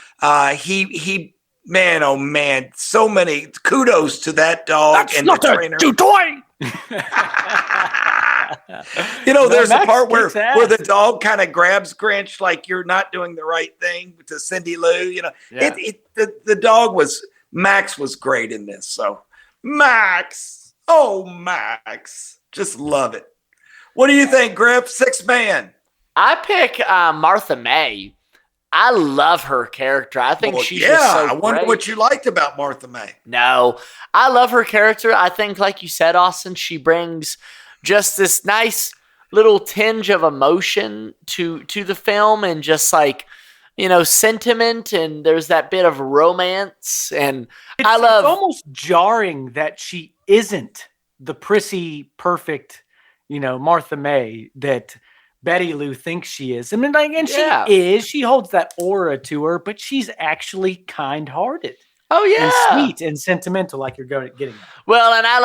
He man, oh man, so many kudos to that dog. That's and not the a trainer. toy. There's Max a part where the dog kind of grabs Grinch like you're not doing the right thing to Cindy Lou. The dog Max was great in this. So Max, just love it. What do you think, Griff? Sixth man. I pick Martha May. I love her character. I think she's just so I wonder great. what you liked about Martha May. No, I love her character. I think, like you said, Austin, she brings just this nice little tinge of emotion to the film, and just like, sentiment, and there's that bit of romance. And it's almost jarring that she isn't the prissy, perfect, Martha May that Betty Lou thinks she is. I mean, she is. She holds that aura to her, but she's actually kind-hearted. Oh yeah, and sweet and sentimental, like you're getting at. Well, and I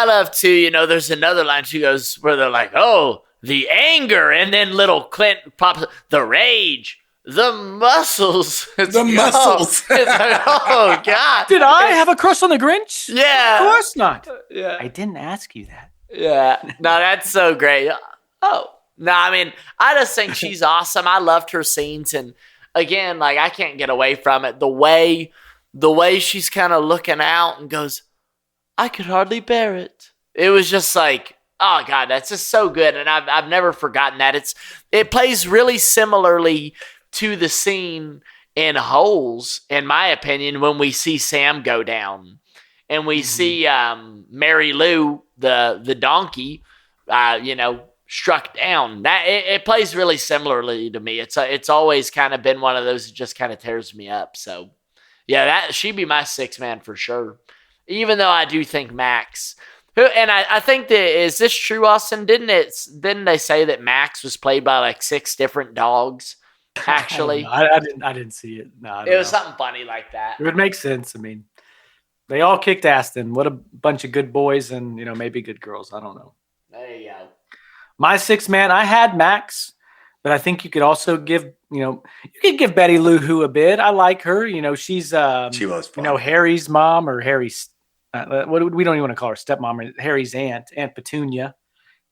love too. There's another line she goes where they're like, "Oh, the anger," and then little Clint pops, "The rage, the muscles, muscles." It's like, oh God, did I have a crush on the Grinch? Yeah, of course not. Yeah, I didn't ask you that. Yeah, no, that's so great. Oh. No, I mean, I just think she's awesome. I loved her scenes, and again, like I can't get away from it. The way she's kind of looking out and goes, "I could hardly bear it." It was just like, oh God, that's just so good, and I've never forgotten that. It plays really similarly to the scene in Holes, in my opinion, when we see Sam go down, and we see Mary Lou, the donkey, struck down. That it plays really similarly to me. It's always kind of been one of those that just kind of tears me up. So yeah, that she'd be my sixth man for sure. Even though I do think Max, and I think that, is this true, Austin? Didn't they say that Max was played by like 6 different dogs? Actually, I didn't see it. No, it was something funny like that. It would make sense. I mean, they all kicked ass. Then what a bunch of good boys and maybe good girls. I don't know. There you go. My sixth man, I had Max, but I think you could also give, you could give Betty Lou Who a bid. I like her. She's, she was fun. Harry's mom, or Harry's, we don't even want to call her stepmom, or Harry's Aunt Petunia,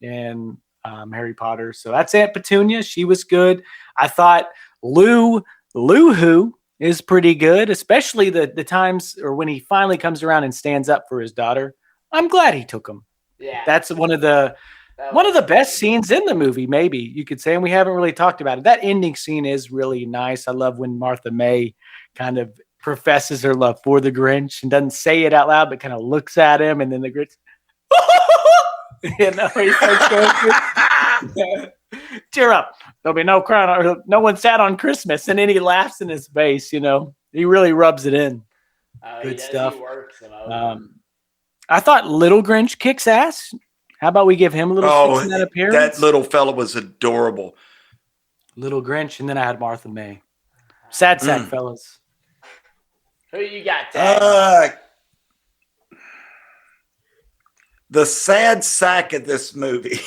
and Harry Potter. So that's Aunt Petunia. She was good. I thought Lou Lou is pretty good, especially the times or when he finally comes around and stands up for his daughter. I'm glad he took him. Yeah. That's one of the best scenes in the movie, maybe you could say, and we haven't really talked about it. That ending scene is really nice. I love when Martha May kind of professes her love for the Grinch and doesn't say it out loud, but kind of looks at him, and then the Grinch, he starts going, cheer up. There'll be no crown, or no one sat on Christmas, and then he laughs in his face. He really rubs it in. Good stuff. I thought Little Grinch kicks ass. How about we give him a little fix in that appearance? That little fella was adorable. Little Grinch, and then I had Martha May. Sad sack, fellas. Who you got, Dad? The sad sack of this movie.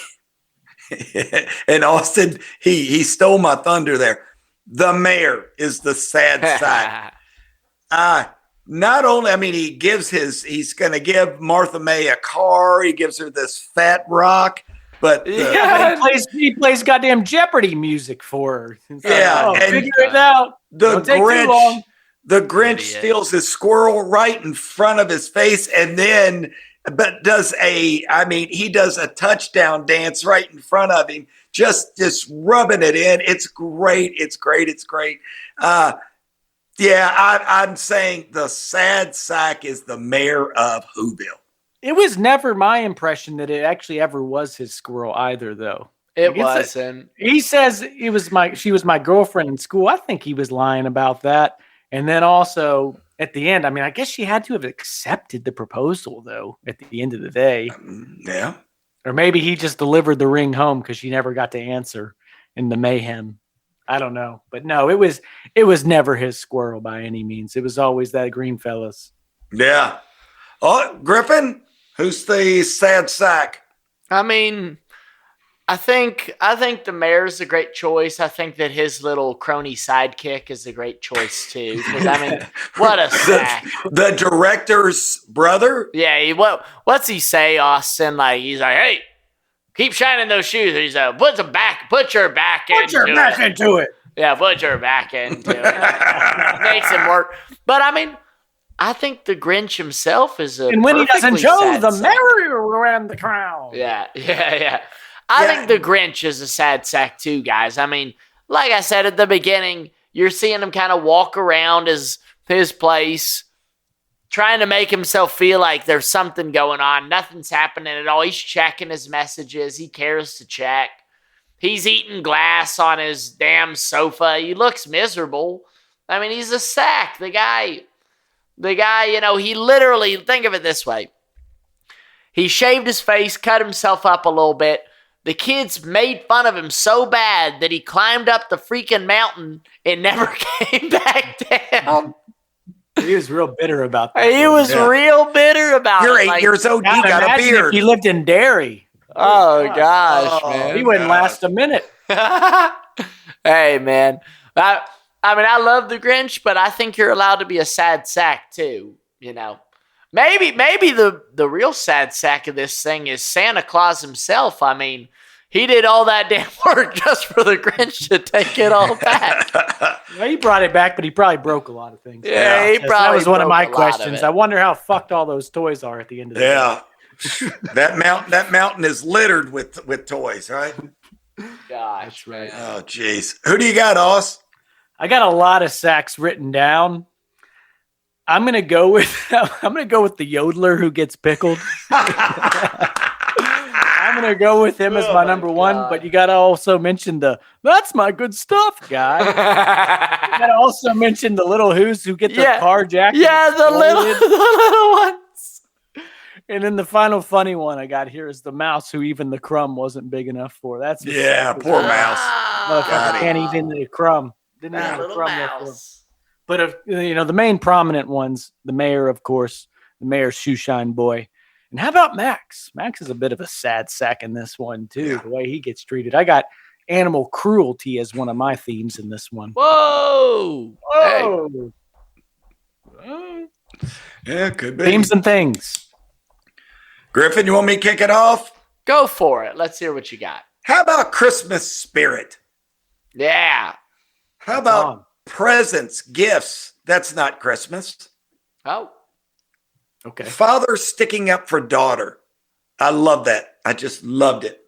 And Austin, he stole my thunder there. The mayor is the sad sack. Not only, he's going to give Martha May a car. He gives her this fat rock, but he plays goddamn Jeopardy music for her. Figure it out. The Grinch steals his squirrel right in front of his face, and then does a touchdown dance right in front of him, just rubbing it in. It's great. It's great. It's great. I'm saying the sad sack is the mayor of Whoville. It was never my impression that it actually ever was his squirrel either, though. It wasn't. He says she was my girlfriend in school. I think he was lying about that. And then also at the end, I guess she had to have accepted the proposal, though, at the end of the day. Yeah. Or maybe he just delivered the ring home because she never got to answer in the mayhem. I don't know. But no, it was never his squirrel by any means. It was always that green fella's. Yeah. Oh, Griffin, who's the sad sack? I think the mayor's a great choice. I think that his little crony sidekick is a great choice too. Because what a sack! The director's brother. Yeah. What's he say, Austin? He's like, hey, keep shining those shoes. He's like, put your back into it. Yeah, put your back into it. Makes him work. But I think the Grinch himself is a. And when he doesn't show the sack. merry-go-round the crown. Yeah. I think the Grinch is a sad sack too, guys. Like I said at the beginning, you're seeing him kind of walk around his place, trying to make himself feel like there's something going on. Nothing's happening at all. He's checking his messages. He cares to check. He's eating glass on his damn sofa. He looks miserable. He's a sack. The guy, he literally, think of it this way. He shaved his face, cut himself up a little bit. The kids made fun of him so bad that he climbed up the freaking mountain and never came back down. He was real bitter about that. He was real bitter about You're it. 8 years old. You got a beard. If he lived in Derry. Oh, gosh, man. He wouldn't last a minute. Hey, man. I love the Grinch, but I think you're allowed to be a sad sack, too. Maybe the real sad sack of this thing is Santa Claus himself. He did all that damn work just for the Grinch to take it all back. Well, he brought it back, but he probably broke a lot of things. Yeah, he probably that was one of my broke a lot of questions. it. I wonder how fucked all those toys are at the end of the day. Yeah. That mountain is littered with toys, right? Gosh, That's right. Oh, jeez. Who do you got, Oz? I got a lot of sacks written down. I'm gonna go with the yodeler who gets pickled. I'm gonna go with him as my number one, but you gotta also mention that's my good stuff guy. You gotta also mention the little who's who get their carjacked. Yeah, the little ones. And then the final funny one I got here is the mouse who even the crumb wasn't big enough for. That's poor mouse. Motherfucker can't even eat the crumb. Didn't That even little crumb left for him. mouse. But the main prominent ones, the mayor, of course, the mayor's shoeshine boy. And how about Max? Max is a bit of a sad sack in this one, too, Yeah. the way he gets treated. I got animal cruelty as one of my themes in this one. Whoa! Whoa! Yeah, could be. Themes and things. Griffin, you want me to kick it off? Go for it. Let's hear what you got. How about Christmas spirit? Yeah. How about presents, gifts. That's not Christmas. Oh, Okay. Father sticking up for daughter. I love that. I just loved it.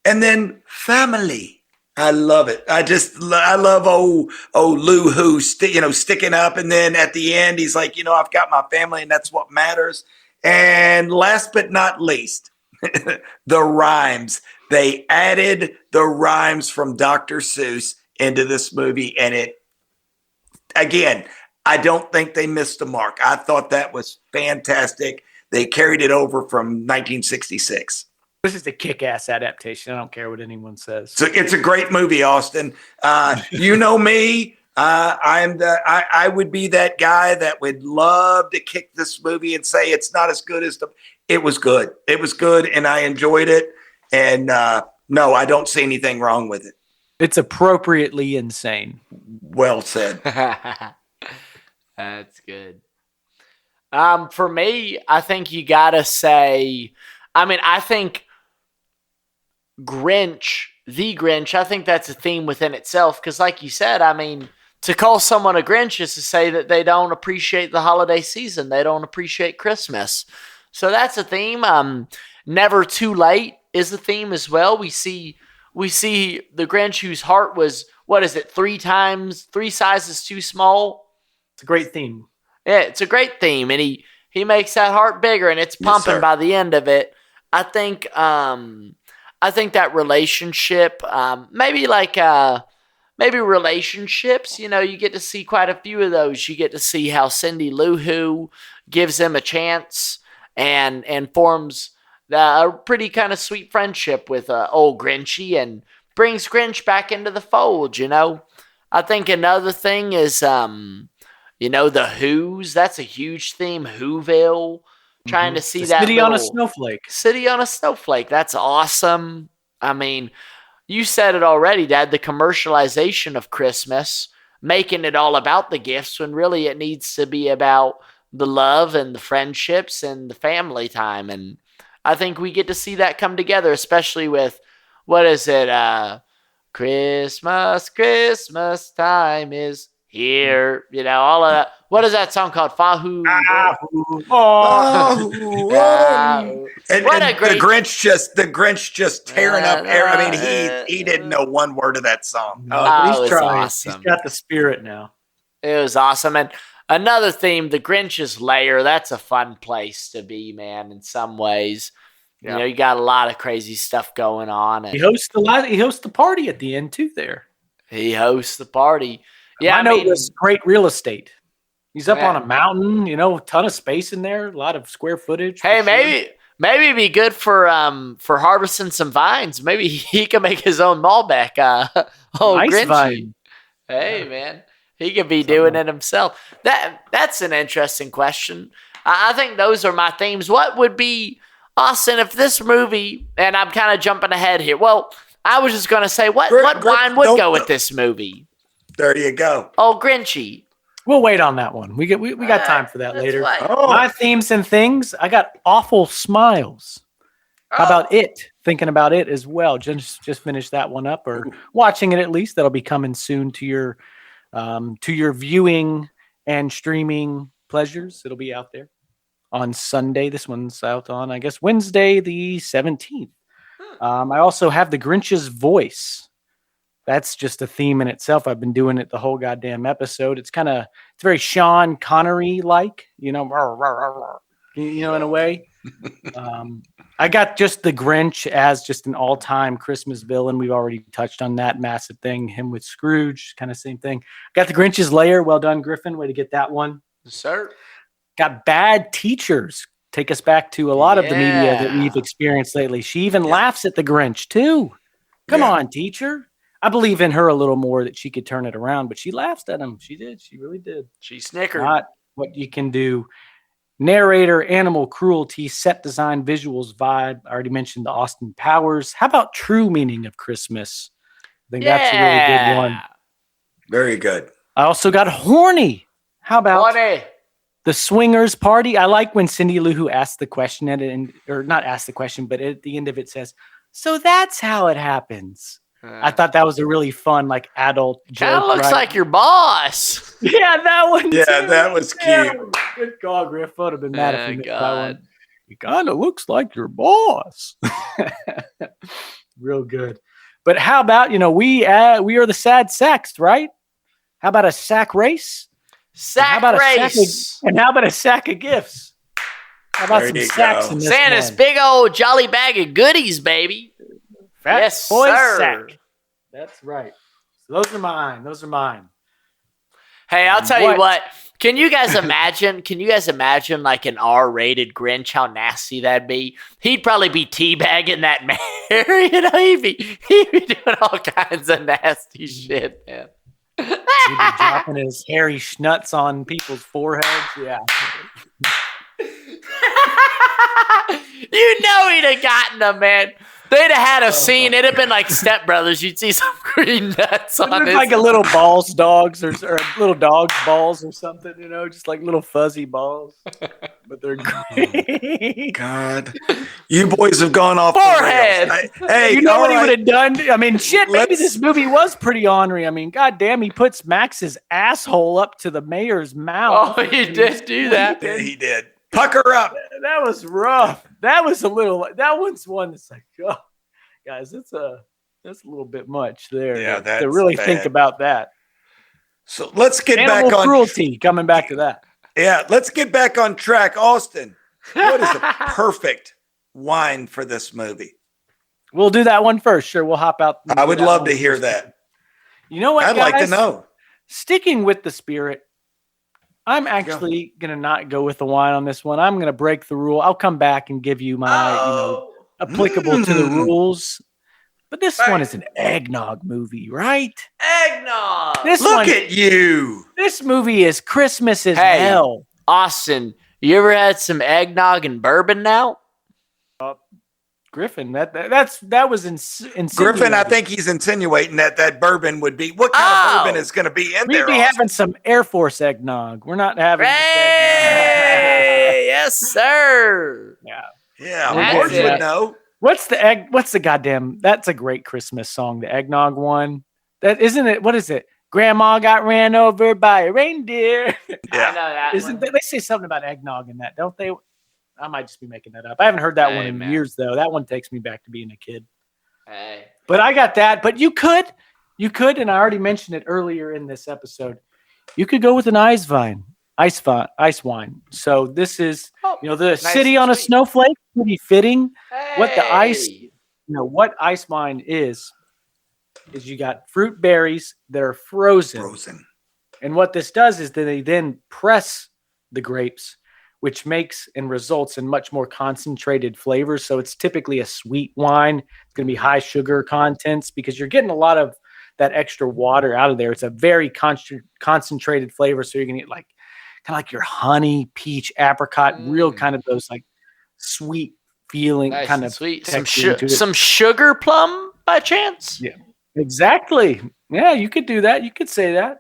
And then family. I love it. I love Lou Who, sticking up. And then at the end, he's like, I've got my family and that's what matters. And last but not least, the rhymes. They added the rhymes from Dr. Seuss into this movie. And again, I don't think they missed the mark. I thought that was fantastic. They carried it over from 1966. This is a kick-ass adaptation. I don't care what anyone says. So it's a great movie, Austin. You know me. I would be that guy that would love to kick this movie and say it's not as good as it was good. It was good, and I enjoyed it. And no, I don't see anything wrong with it. It's appropriately insane. Well said. That's good. For me, I think you gotta say, I think the Grinch, I think that's a theme within itself. Because like you said, to call someone a Grinch is to say that they don't appreciate the holiday season. They don't appreciate Christmas. So that's a theme. Never too late is a theme as well. We see the Grinch whose heart was, 3 sizes too small. It's a great theme. Yeah, it's a great theme, and he makes that heart bigger, and it's pumping by the end of it. I think that relationship, maybe relationships. You get to see quite a few of those. You get to see how Cindy Lou Who gives him a chance and forms a pretty kind of sweet friendship with old Grinchy and brings Grinch back into the fold. I think another thing is the Who's. That's a huge theme. Whoville. Trying to see the that city on a snowflake. City on a snowflake. That's awesome. You said it already, Dad. The commercialization of Christmas, making it all about the gifts when really it needs to be about the love and the friendships and the family time. And I think we get to see that come together, especially with, what is it? Christmas time is here. All of that. What is that song called? Fahu. And the Grinch just tearing up air. He didn't know one word of that song. He's trying. Awesome. He's got the spirit now. It was awesome. And another theme, the Grinch's lair. That's a fun place to be, man. In some ways, you got a lot of crazy stuff going on. And he hosts the party at the end too. There, he hosts the party. Yeah, I know this great real estate. He's up on a mountain, a ton of space in there, a lot of square footage. Hey, maybe it'd be good for harvesting some vines. Maybe he can make his own Malbec. Nice Grinchy. vine. Hey, man, he could be doing it himself. That's an interesting question. I think those are my themes. What would be, Austin, if this movie? And I'm kind of jumping ahead here. Well, I was just gonna say, what wine would go with this movie? There you go. Oh, Grinchy. We'll wait on that one. We got time for that later. Right. My themes and things. I got awful smiles. How about it? Thinking about it as well. Just finished that one up, or watching it at least. That'll be coming soon to your viewing and streaming pleasures. It'll be out there on Sunday. This one's out on, I guess, Wednesday the 17th. I also have The Grinch's Voice. That's just a theme in itself. I've been doing it the whole goddamn episode. It's very Sean Connery-like, in a way. I got just the Grinch as just an all-time Christmas villain. We've already touched on that massive thing. Him with Scrooge, kind of same thing. Got the Grinch's Lair. Well done, Griffin. Way to get that one. Yes, sir. Got Bad Teachers. Take us back to a lot of the media that we've experienced lately. She even laughs at the Grinch, too. Come on, teacher. I believe in her a little more that she could turn it around, but she laughs at him. She did. She really did. She snickered. Not what you can do. Narrator, animal cruelty, set design, visuals, vibe. I already mentioned the Austin Powers. How about true meaning of Christmas? I think that's a really good one. Very good. I also got horny. How about the swingers party? I like when Cindy Lou Who asked the question at it, or not asked the question, but at the end of it says, "So that's how it happens." I thought that was a really fun, like adult joke. Kind of looks like your boss. Yeah, that one. Yeah, too. that was cute. Good call, Griff. Would have been mad if you missed that God. one. He kind of looks like your boss. Real good. But how about, we are the sad sacks, right? How about a sack race? Sack race. And how about a sack of gifts? How about There some you sacks go. in this Santa's one? big old jolly bag of goodies, baby. Fat Yes, boy sir. sack. That's right. So those are mine. Hey, I'll tell you what. Can you guys imagine like an R-rated Grinch? How nasty that'd be. He'd probably be teabagging that Mary. He'd be doing all kinds of nasty shit, man. He'd be dropping his hairy schnuts on people's foreheads. Yeah. You know he'd have gotten them, man. They'd have had a scene. It'd have been like Step Brothers. You'd see some green nuts on There's his. like a little balls dogs or little dog's balls or something, just like little fuzzy balls. But they're great. God, you boys have gone off Forehead. the rails. Hey, You know all what he right. would have done? I mean, shit, maybe Let's- this movie was pretty ornery. I mean, goddamn, he puts Max's asshole up to the mayor's mouth. Oh, he did do that. Yeah, he did. Pucker up. That was rough. That one's one that's like, oh, guys, that's a little bit much there. Yeah, to that's really bad. think about that. So let's get Animal back on. cruelty. Coming back to that. Yeah, let's get back on track. Austin, what is a perfect wine for this movie? We'll do that one first. Sure, we'll hop out. and I do would that love one to hear first. that. You know what, I'd like to guys? know. Sticking with the spirit, I'm actually gonna not go with the wine on this one. I'm gonna break the rule. I'll come back and give you my, applicable to the rules. But this one is an eggnog movie, right? Eggnog. Look at you. This movie is Christmas as Hey. hell. Austin, you ever had some eggnog and bourbon now? Griffin, that was insinuating. Griffin, I think he's insinuating that bourbon would be. What kind of bourbon is going to be in we'd there? be Austin? having some Air Force eggnog. We're not having. just Hey, yes, sir. eggnog. Yeah. Yeah, That's George it. would know. What's the goddamn? That's a great Christmas song, the eggnog one. That isn't it. What is it? Grandma got ran over by a reindeer. I know Yeah. that. Isn't they say something about eggnog in that, don't they? I might just be making that up. I haven't heard that one Hey, in man. years though. That one takes me back to being a kid. Hey. But I got that. But you could, and I already mentioned it earlier in this episode. You could go with an ice wine. So this is, the nice city and on a sweet. snowflake. Pretty fitting. What the ice- Hey. What ice wine is you got fruit berries that are frozen. Frozen. And what this does is that they then press the grapes, which makes and results in much more concentrated flavors. So it's typically a sweet wine. It's going to be high sugar contents because you're getting a lot of that extra water out of there. It's a very concentrated flavor. So you're going to get kind of like your honey, peach, apricot, real kind of those like sweet feeling Nice kind and of sweet. texture to it. Some sugar plum by chance? Yeah. Exactly. Yeah, you could do that. You could say that.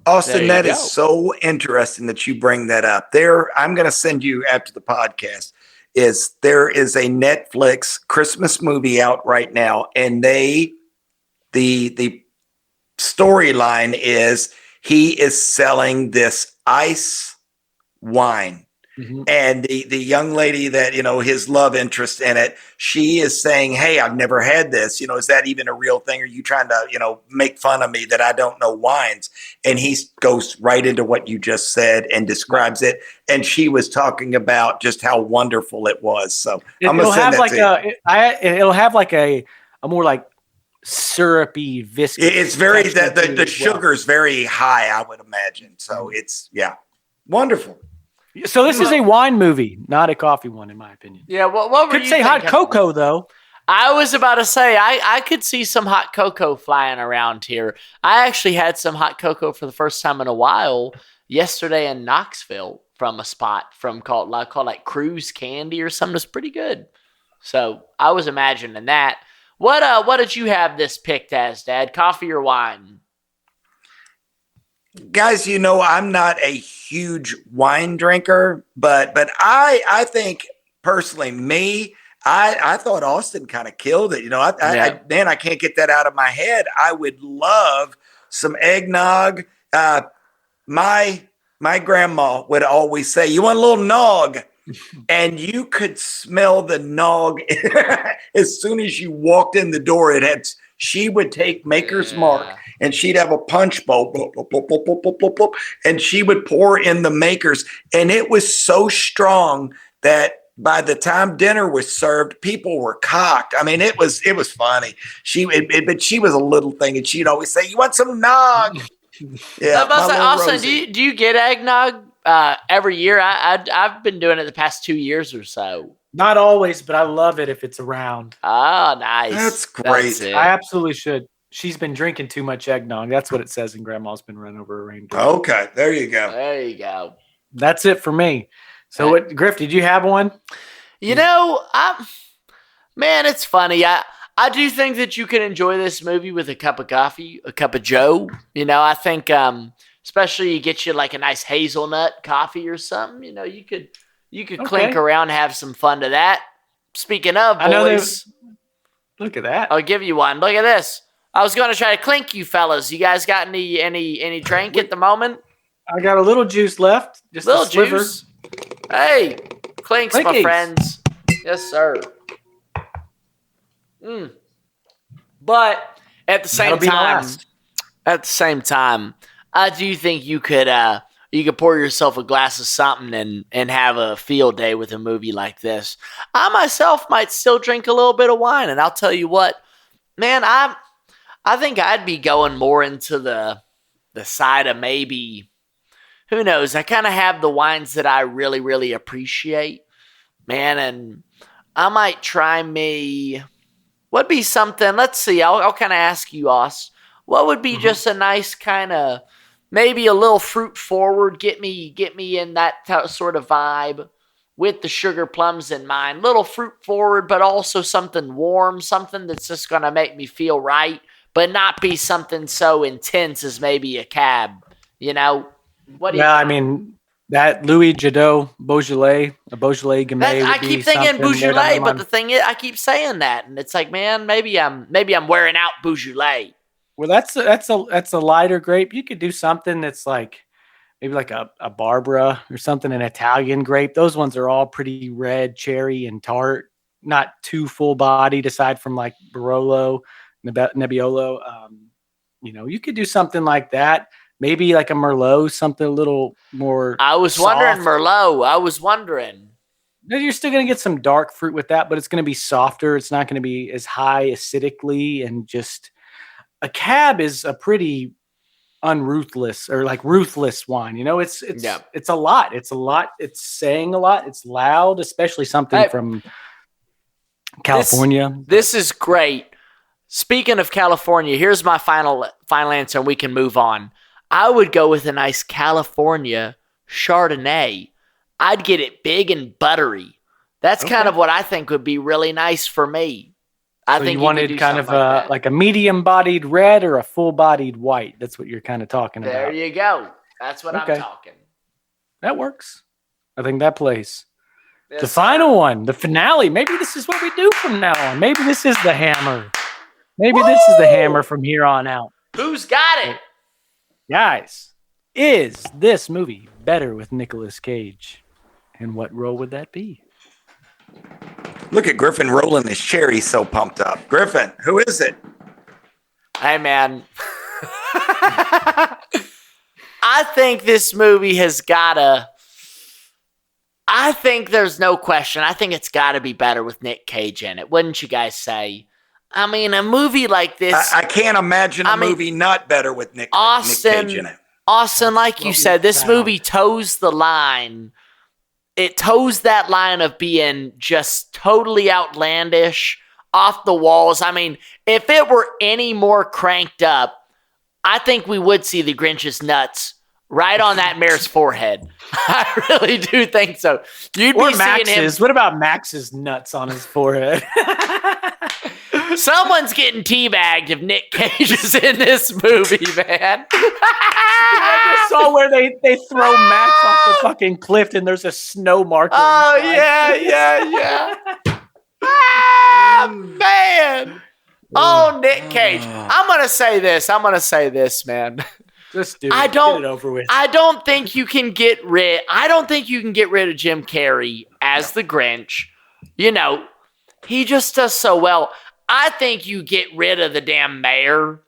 Austin, There that you is go. so interesting that you bring that up. I'm going to send you after the podcast. There is a Netflix Christmas movie out right now, and the storyline is he is selling this ice wine. Mhm. And the young lady that, his love interest in it, she is saying, hey, I've never had this. Is that even a real thing? Are you trying to, make fun of me that I don't know wines? And he goes right into what you just said and describes it. And she was talking about just how wonderful it was. So I'm going It'll to send have that like to you. it'll have like a more like syrupy, viscous. It's very, texture to the it as well. sugar's very high, I would imagine. So it's, wonderful. So this is a wine movie, not a coffee one, in my opinion. Yeah, what were Could you say hot thinking? cocoa though. I was about to say, I could see some hot cocoa flying around here. I actually had some hot cocoa for the first time in a while yesterday in Knoxville from a spot called like Cruise Candy or something. It's pretty good. So I was imagining that. What did you have this picked as, Dad? Coffee or wine? Guys, I'm not a huge wine drinker, but I think personally, I thought Austin kind of killed it. Man, I can't get that out of my head. I would love some eggnog. My grandma would always say, "You want a little nog?" And you could smell the nog as soon as you walked in the door. She would take Maker's Mark and she'd have a punch bowl, and she would pour in the Makers. And it was so strong that by the time dinner was served, people were cocked. I mean, it was funny. But she was a little thing, and she'd always say, "You want some nog?" Yeah. Also, do you get eggnog every year? I've been doing it the past 2 years or so. Not always, but I love it if it's around. Oh, nice. That's great. I absolutely should. She's been drinking too much eggnog. That's what it says, and Grandma's been running over a reindeer. Okay, there you go. There you go. That's it for me. So, what, Griff? Did you have one? Man, it's funny. I do think that you can enjoy this movie with a cup of coffee, a cup of Joe. I think, especially you get you like a nice hazelnut coffee or something. You could clink around and have some fun to that. Speaking of boys, look at that. I'll give you one. Look at this. I was going to try to clink you fellas. You guys got any drink at the moment? I got a little juice left. Just a little juice. Hey, clinks, my friends. Yes, sir. But at the same time, I do think you could pour yourself a glass of something and have a field day with a movie like this. I myself might still drink a little bit of wine, and I'll tell you what, man, I think I'd be going more into the side of maybe, who knows, I kind of have the wines that I really, really appreciate, man, and I might try me, what'd be something, let's see, I'll kind of ask you, Oz, what would be just a nice kind of, maybe a little fruit forward, get me in that sort of vibe with the sugar plums in mind. Little fruit forward, but also something warm, something that's just going to make me feel right, but not be something so intense as maybe a cab, What do you think? I mean, that Louis Jadot Beaujolais, a Beaujolais Gamay. I keep thinking Beaujolais, but the thing is, I keep saying that, and it's like, man, maybe I'm wearing out Beaujolais. Well, that's a lighter grape. You could do something that's like maybe like a Barbara or something, an Italian grape. Those ones are all pretty red, cherry, and tart. Not too full bodied, aside from like Barolo, Nebbiolo. You could do something like that. Maybe like a Merlot, something a little more. I was soft. wondering Merlot. I was wondering. You're still going to get some dark fruit with that, but it's going to be softer. It's not going to be as high acidically, and just a cab is a pretty unruthless or like ruthless wine. It's a lot. It's a lot. It's saying a lot. It's loud, especially something from California. This is great. Speaking of California, here's my final answer, and we can move on. I would go with a nice California Chardonnay. I'd get it big and buttery. That's kind of what I think would be really nice for me. I think you wanted kind of like a medium-bodied red or a full-bodied white. That's what you're kind of talking about. There you go. That's what I'm talking. That works. I think that plays. Yes, the final one, the finale. Maybe this is what we do from now on. Maybe this is the hammer. Maybe this is the hammer from here on out. Who's got it? Guys, is this movie better with Nicolas Cage? And what role would that be? Look at Griffin rolling his chair. He's so pumped up. Griffin, who is it? Hey, man. I think this movie has gotta. I think there's no question. I think it's got to be better with Nick Cage in it. Wouldn't you guys say? I mean, a movie like this. I can't imagine a movie not better with Nick Cage in it. Austin, like you said, this movie toes the line. It toes that line of being just totally outlandish, off the walls. I mean, if it were any more cranked up, I think we would see the Grinch's nuts right on that mayor's forehead. I really do think so. You'd be seeing him. What about Max's nuts on his forehead? Someone's getting teabagged if Nick Cage is in this movie, man. I just saw where they throw Max off the fucking cliff and there's a snow marker. Oh, yeah. man. Oh, Nick Cage. I'm going to say this, man. Just do it. Get it over with. I don't think you can get rid of Jim Carrey as the Grinch. You know, he just does so well. I think you get rid of the damn mayor.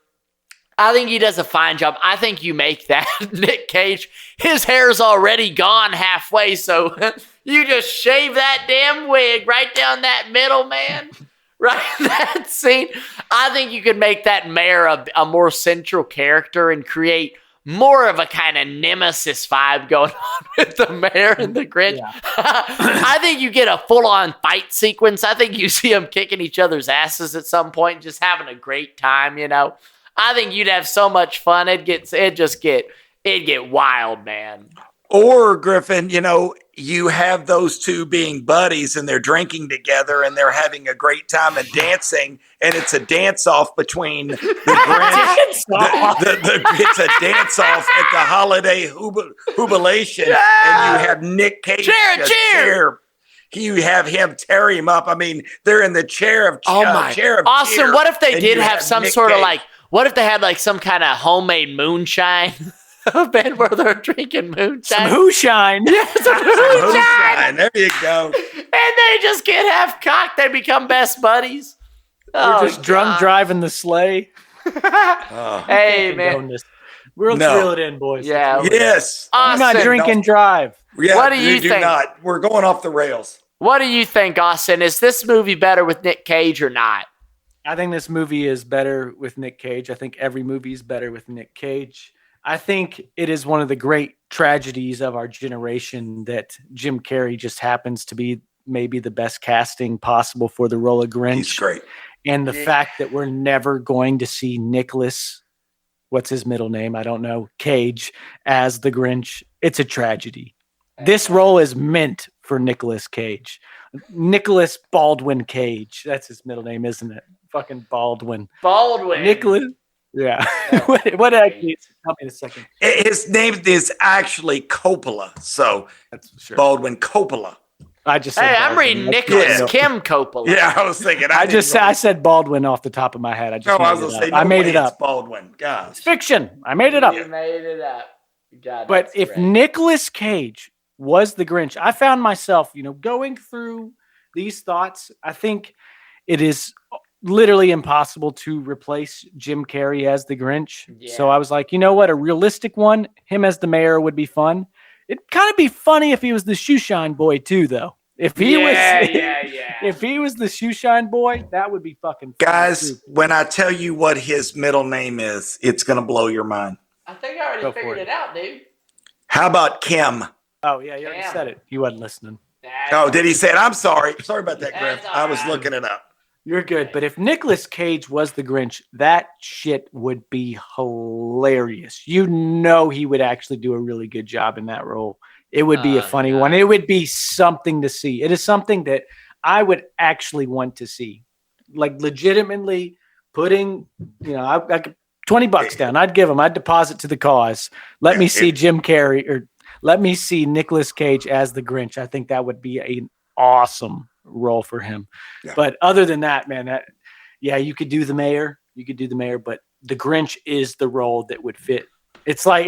I think he does a fine job. I think you make that Nick Cage. His hair's already gone halfway, so you just shave that damn wig right down that middle, man. Right in that scene. I think you could make that mayor a more central character and create more of a kind of nemesis vibe going on with the mayor and the Grinch. Yeah. I think you get a full-on fight sequence. I think you see them kicking each other's asses at some point, just having a great time, you know. I think you'd have so much fun. It'd get wild, man. Or Griffin, you know, you have those two being buddies and they're drinking together and they're having a great time and dancing, and it's a dance off between the Grinch. It's a dance off at the holiday jubilation, and you have Nick Cage. Cheer! You have him tear him up. I mean, they're in the chair of Austin, cheer, what if they did have some Nick sort of Cage. like? What if they had like some kind of homemade moonshine? A bed where they're drinking moonshine. Some moonshine. Yeah, some moonshine. There you go. And they just get half cocked. They become best buddies. We're just drunk driving the sleigh. Hey, man. We'll reel it in, boys. Yeah. Yes. I'm not drink and drive. Yeah, what do you think? Not. We're going off the rails. What do you think, Austin? Is this movie better with Nick Cage or not? I think this movie is better with Nick Cage. I think every movie is better with Nick Cage. I think it is one of the great tragedies of our generation that Jim Carrey just happens to be maybe the best casting possible for the role of Grinch. He's great. And the fact that we're never going to see Nicolas, what's his middle name? I don't know, Cage, as the Grinch. It's a tragedy. This role is meant for Nicolas Cage. Nicholas Baldwin Cage. That's his middle name, isn't it? Fucking Baldwin. Nicholas. Yeah. what actually? Tell me in a second. His name is actually Coppola. So that's sure. Baldwin Coppola. I just said I'm reading Nicholas Kim Coppola. Yeah, I was thinking. I said Baldwin off the top of my head. I made it up. Baldwin. God, it's fiction. I made it up. You made it up. God, but if Nicolas Cage was the Grinch, I found myself, going through these thoughts. I think it is literally impossible to replace Jim Carrey as the Grinch. Yeah. So I was like, you know what? A realistic one, him as the mayor would be fun. It'd kind of be funny if he was the shoeshine boy too, though. If he was the shoeshine boy, that would be fucking fun. Guys, when I tell you what his middle name is, it's going to blow your mind. I think I already figured it out, dude. How about Kim? Oh, yeah, you already said it. You wasn't listening. Did he say it? I'm sorry. Sorry about that, Griff. I was looking it up. You're good. But if Nicolas Cage was the Grinch, that shit would be hilarious. He would actually do a really good job in that role. It would be a funny one. It would be something to see. It is something that I would actually want to see. Like legitimately putting, I could $20 down. I'd give him. I'd deposit to the cause. Let me see Jim Carrey or let me see Nicolas Cage as the Grinch. I think that would be an awesome role for him. Yeah. But other than that, man, you could do the mayor. But the Grinch is the role that would fit. It's like,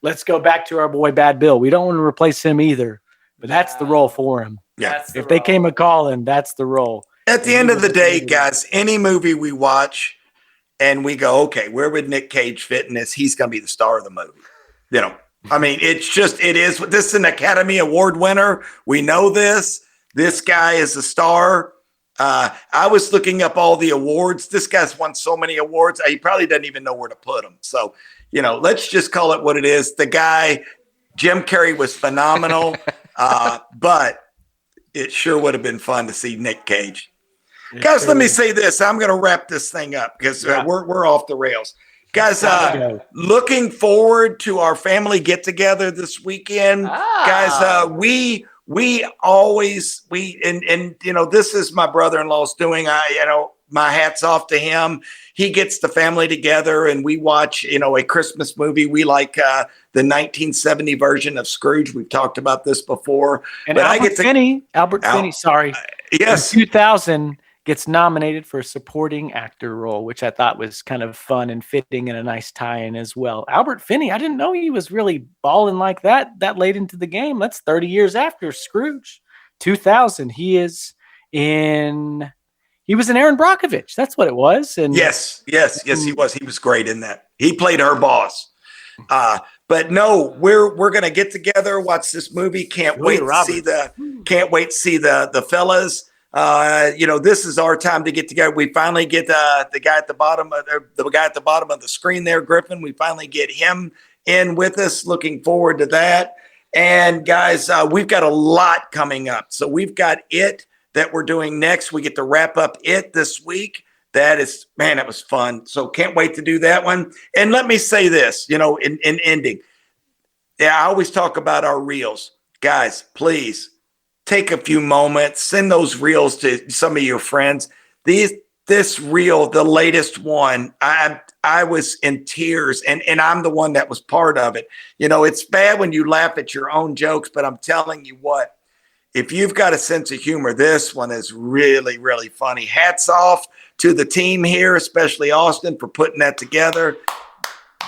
let's go back to our boy Bad Bill. We don't want to replace him either, but that's the role for him. Yeah. If they came a calling, that's the role. At the end of the day, guys, any movie we watch and we go, okay, where would Nick Cage fit in this? He's going to be the star of the movie. This is an Academy Award winner. We know this. This guy is a star. I was looking up all the awards. This guy's won so many awards. He probably doesn't even know where to put them. So, let's just call it what it is. The guy, Jim Carrey, was phenomenal, but it sure would have been fun to see Nick Cage. Guys, let me say this. I'm going to wrap this thing up because we're off the rails. Guys, looking forward to our family get-together this weekend. Guys, we always this is my brother-in-law's doing. My hat's off to him. He gets the family together and we watch, a Christmas movie. We like the 1970 version of Scrooge. We've talked about this before. And but Albert Finney, sorry. Yes. In 2000, gets nominated for a supporting actor role, which I thought was kind of fun and fitting and a nice tie-in as well. Albert Finney, I didn't know he was really balling like that late into the game. That's 30 years after Scrooge. 2000, he was in Aaron Brockovich. That's what it was. And yes, he was. He was great in that. He played her boss. But no, we're gonna get together, watch this movie. Can't wait to see the fellas. This is our time to get together. We finally get the guy at the bottom of the screen there, Griffin. We finally get him in with us. Looking forward to that. And guys, we've got a lot coming up. So we've got It that we're doing next. We get to wrap up It this week. That was fun. So can't wait to do that one. And let me say this, in ending. Yeah, I always talk about our reels. Guys, please take a few moments, send those reels to some of your friends. This reel, the latest one, I was in tears, and I'm the one that was part of it. It's bad when you laugh at your own jokes, but I'm telling you what, if you've got a sense of humor, this one is really, really funny. Hats off to the team here, especially Austin, for putting that together.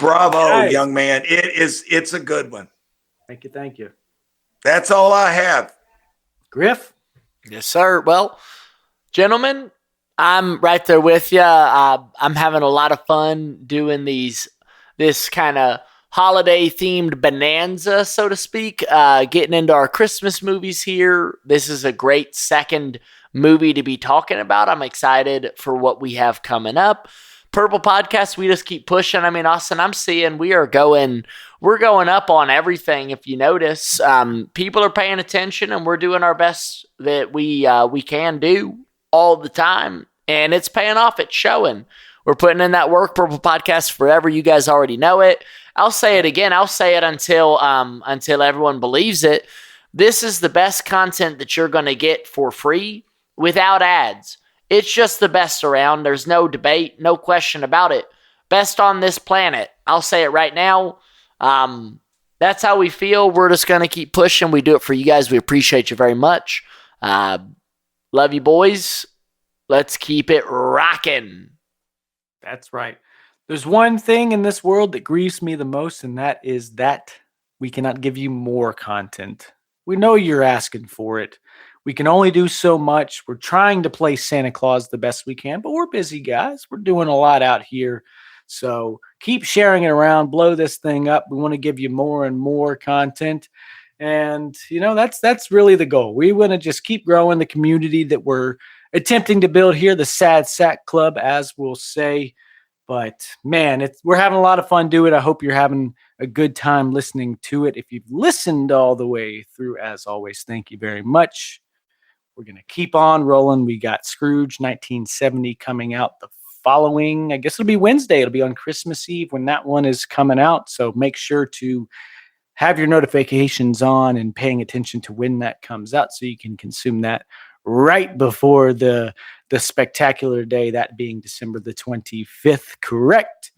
Bravo, young man. It's a good one. Thank you. That's all I have. Griff? Yes, sir. Well, gentlemen, I'm right there with you. I'm having a lot of fun doing this kind of holiday-themed bonanza, so to speak, getting into our Christmas movies here. This is a great second movie to be talking about. I'm excited for what we have coming up. Purple Podcast, we just keep pushing. I mean, Austin, I'm seeing we're going up on everything. If you notice, people are paying attention, and we're doing our best that we can do all the time, and it's paying off. It's showing. We're putting in that work. Purple Podcast forever. You guys already know it. I'll say it again. I'll say it until everyone believes it. This is the best content that you're going to get for free without ads. It's just the best around. There's no debate, no question about it. Best on this planet. I'll say it right now. That's how we feel. We're just going to keep pushing. We do it for you guys. We appreciate you very much. Love you, boys. Let's keep it rocking. That's right. There's one thing in this world that grieves me the most, and that is that we cannot give you more content. We know you're asking for it. We can only do so much. We're trying to play Santa Claus the best we can, but we're busy, guys. We're doing a lot out here. So keep sharing it around. Blow this thing up. We want to give you more and more content. And, that's really the goal. We want to just keep growing the community that we're attempting to build here, the Sad Sack Club, as we'll say. But man, we're having a lot of fun doing it. I hope you're having a good time listening to it. If you've listened all the way through, as always, thank you very much. We're going to keep on rolling. We got Scrooge 1970 coming out the following, I guess it'll be Wednesday. It'll be on Christmas Eve when that one is coming out. So make sure to have your notifications on and paying attention to when that comes out so you can consume that right before the spectacular day, that being December the 25th, correct?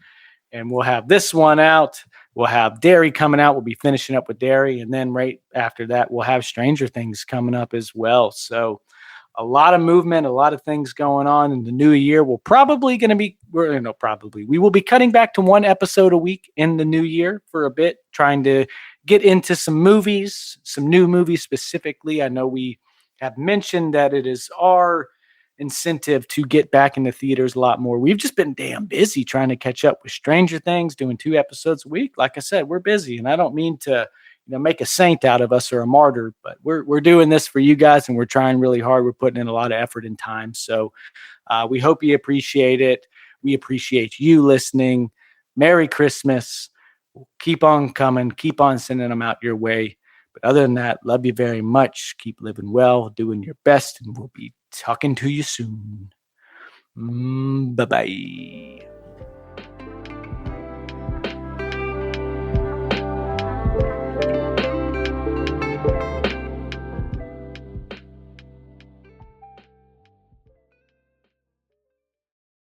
And we'll have this one out. We'll have Derry coming out. We'll be finishing up with Derry. And then right after that, we'll have Stranger Things coming up as well. So a lot of movement, a lot of things going on in the new year. We will be cutting back to one episode a week in the new year for a bit, trying to get into some movies, some new movies specifically. I know we have mentioned that it is our incentive to get back into theaters a lot more. We've just been damn busy trying to catch up with Stranger Things, doing 2 episodes a week. Like I said, we're busy, and I don't mean to make a saint out of us or a martyr, but we're doing this for you guys, and we're trying really hard. We're putting in a lot of effort and time. So we hope you appreciate it. We appreciate you listening. Merry Christmas. Keep on coming. Keep on sending them out your way. But other than that, love you very much. Keep living well, doing your best, and we'll be talking to you soon. Bye-bye.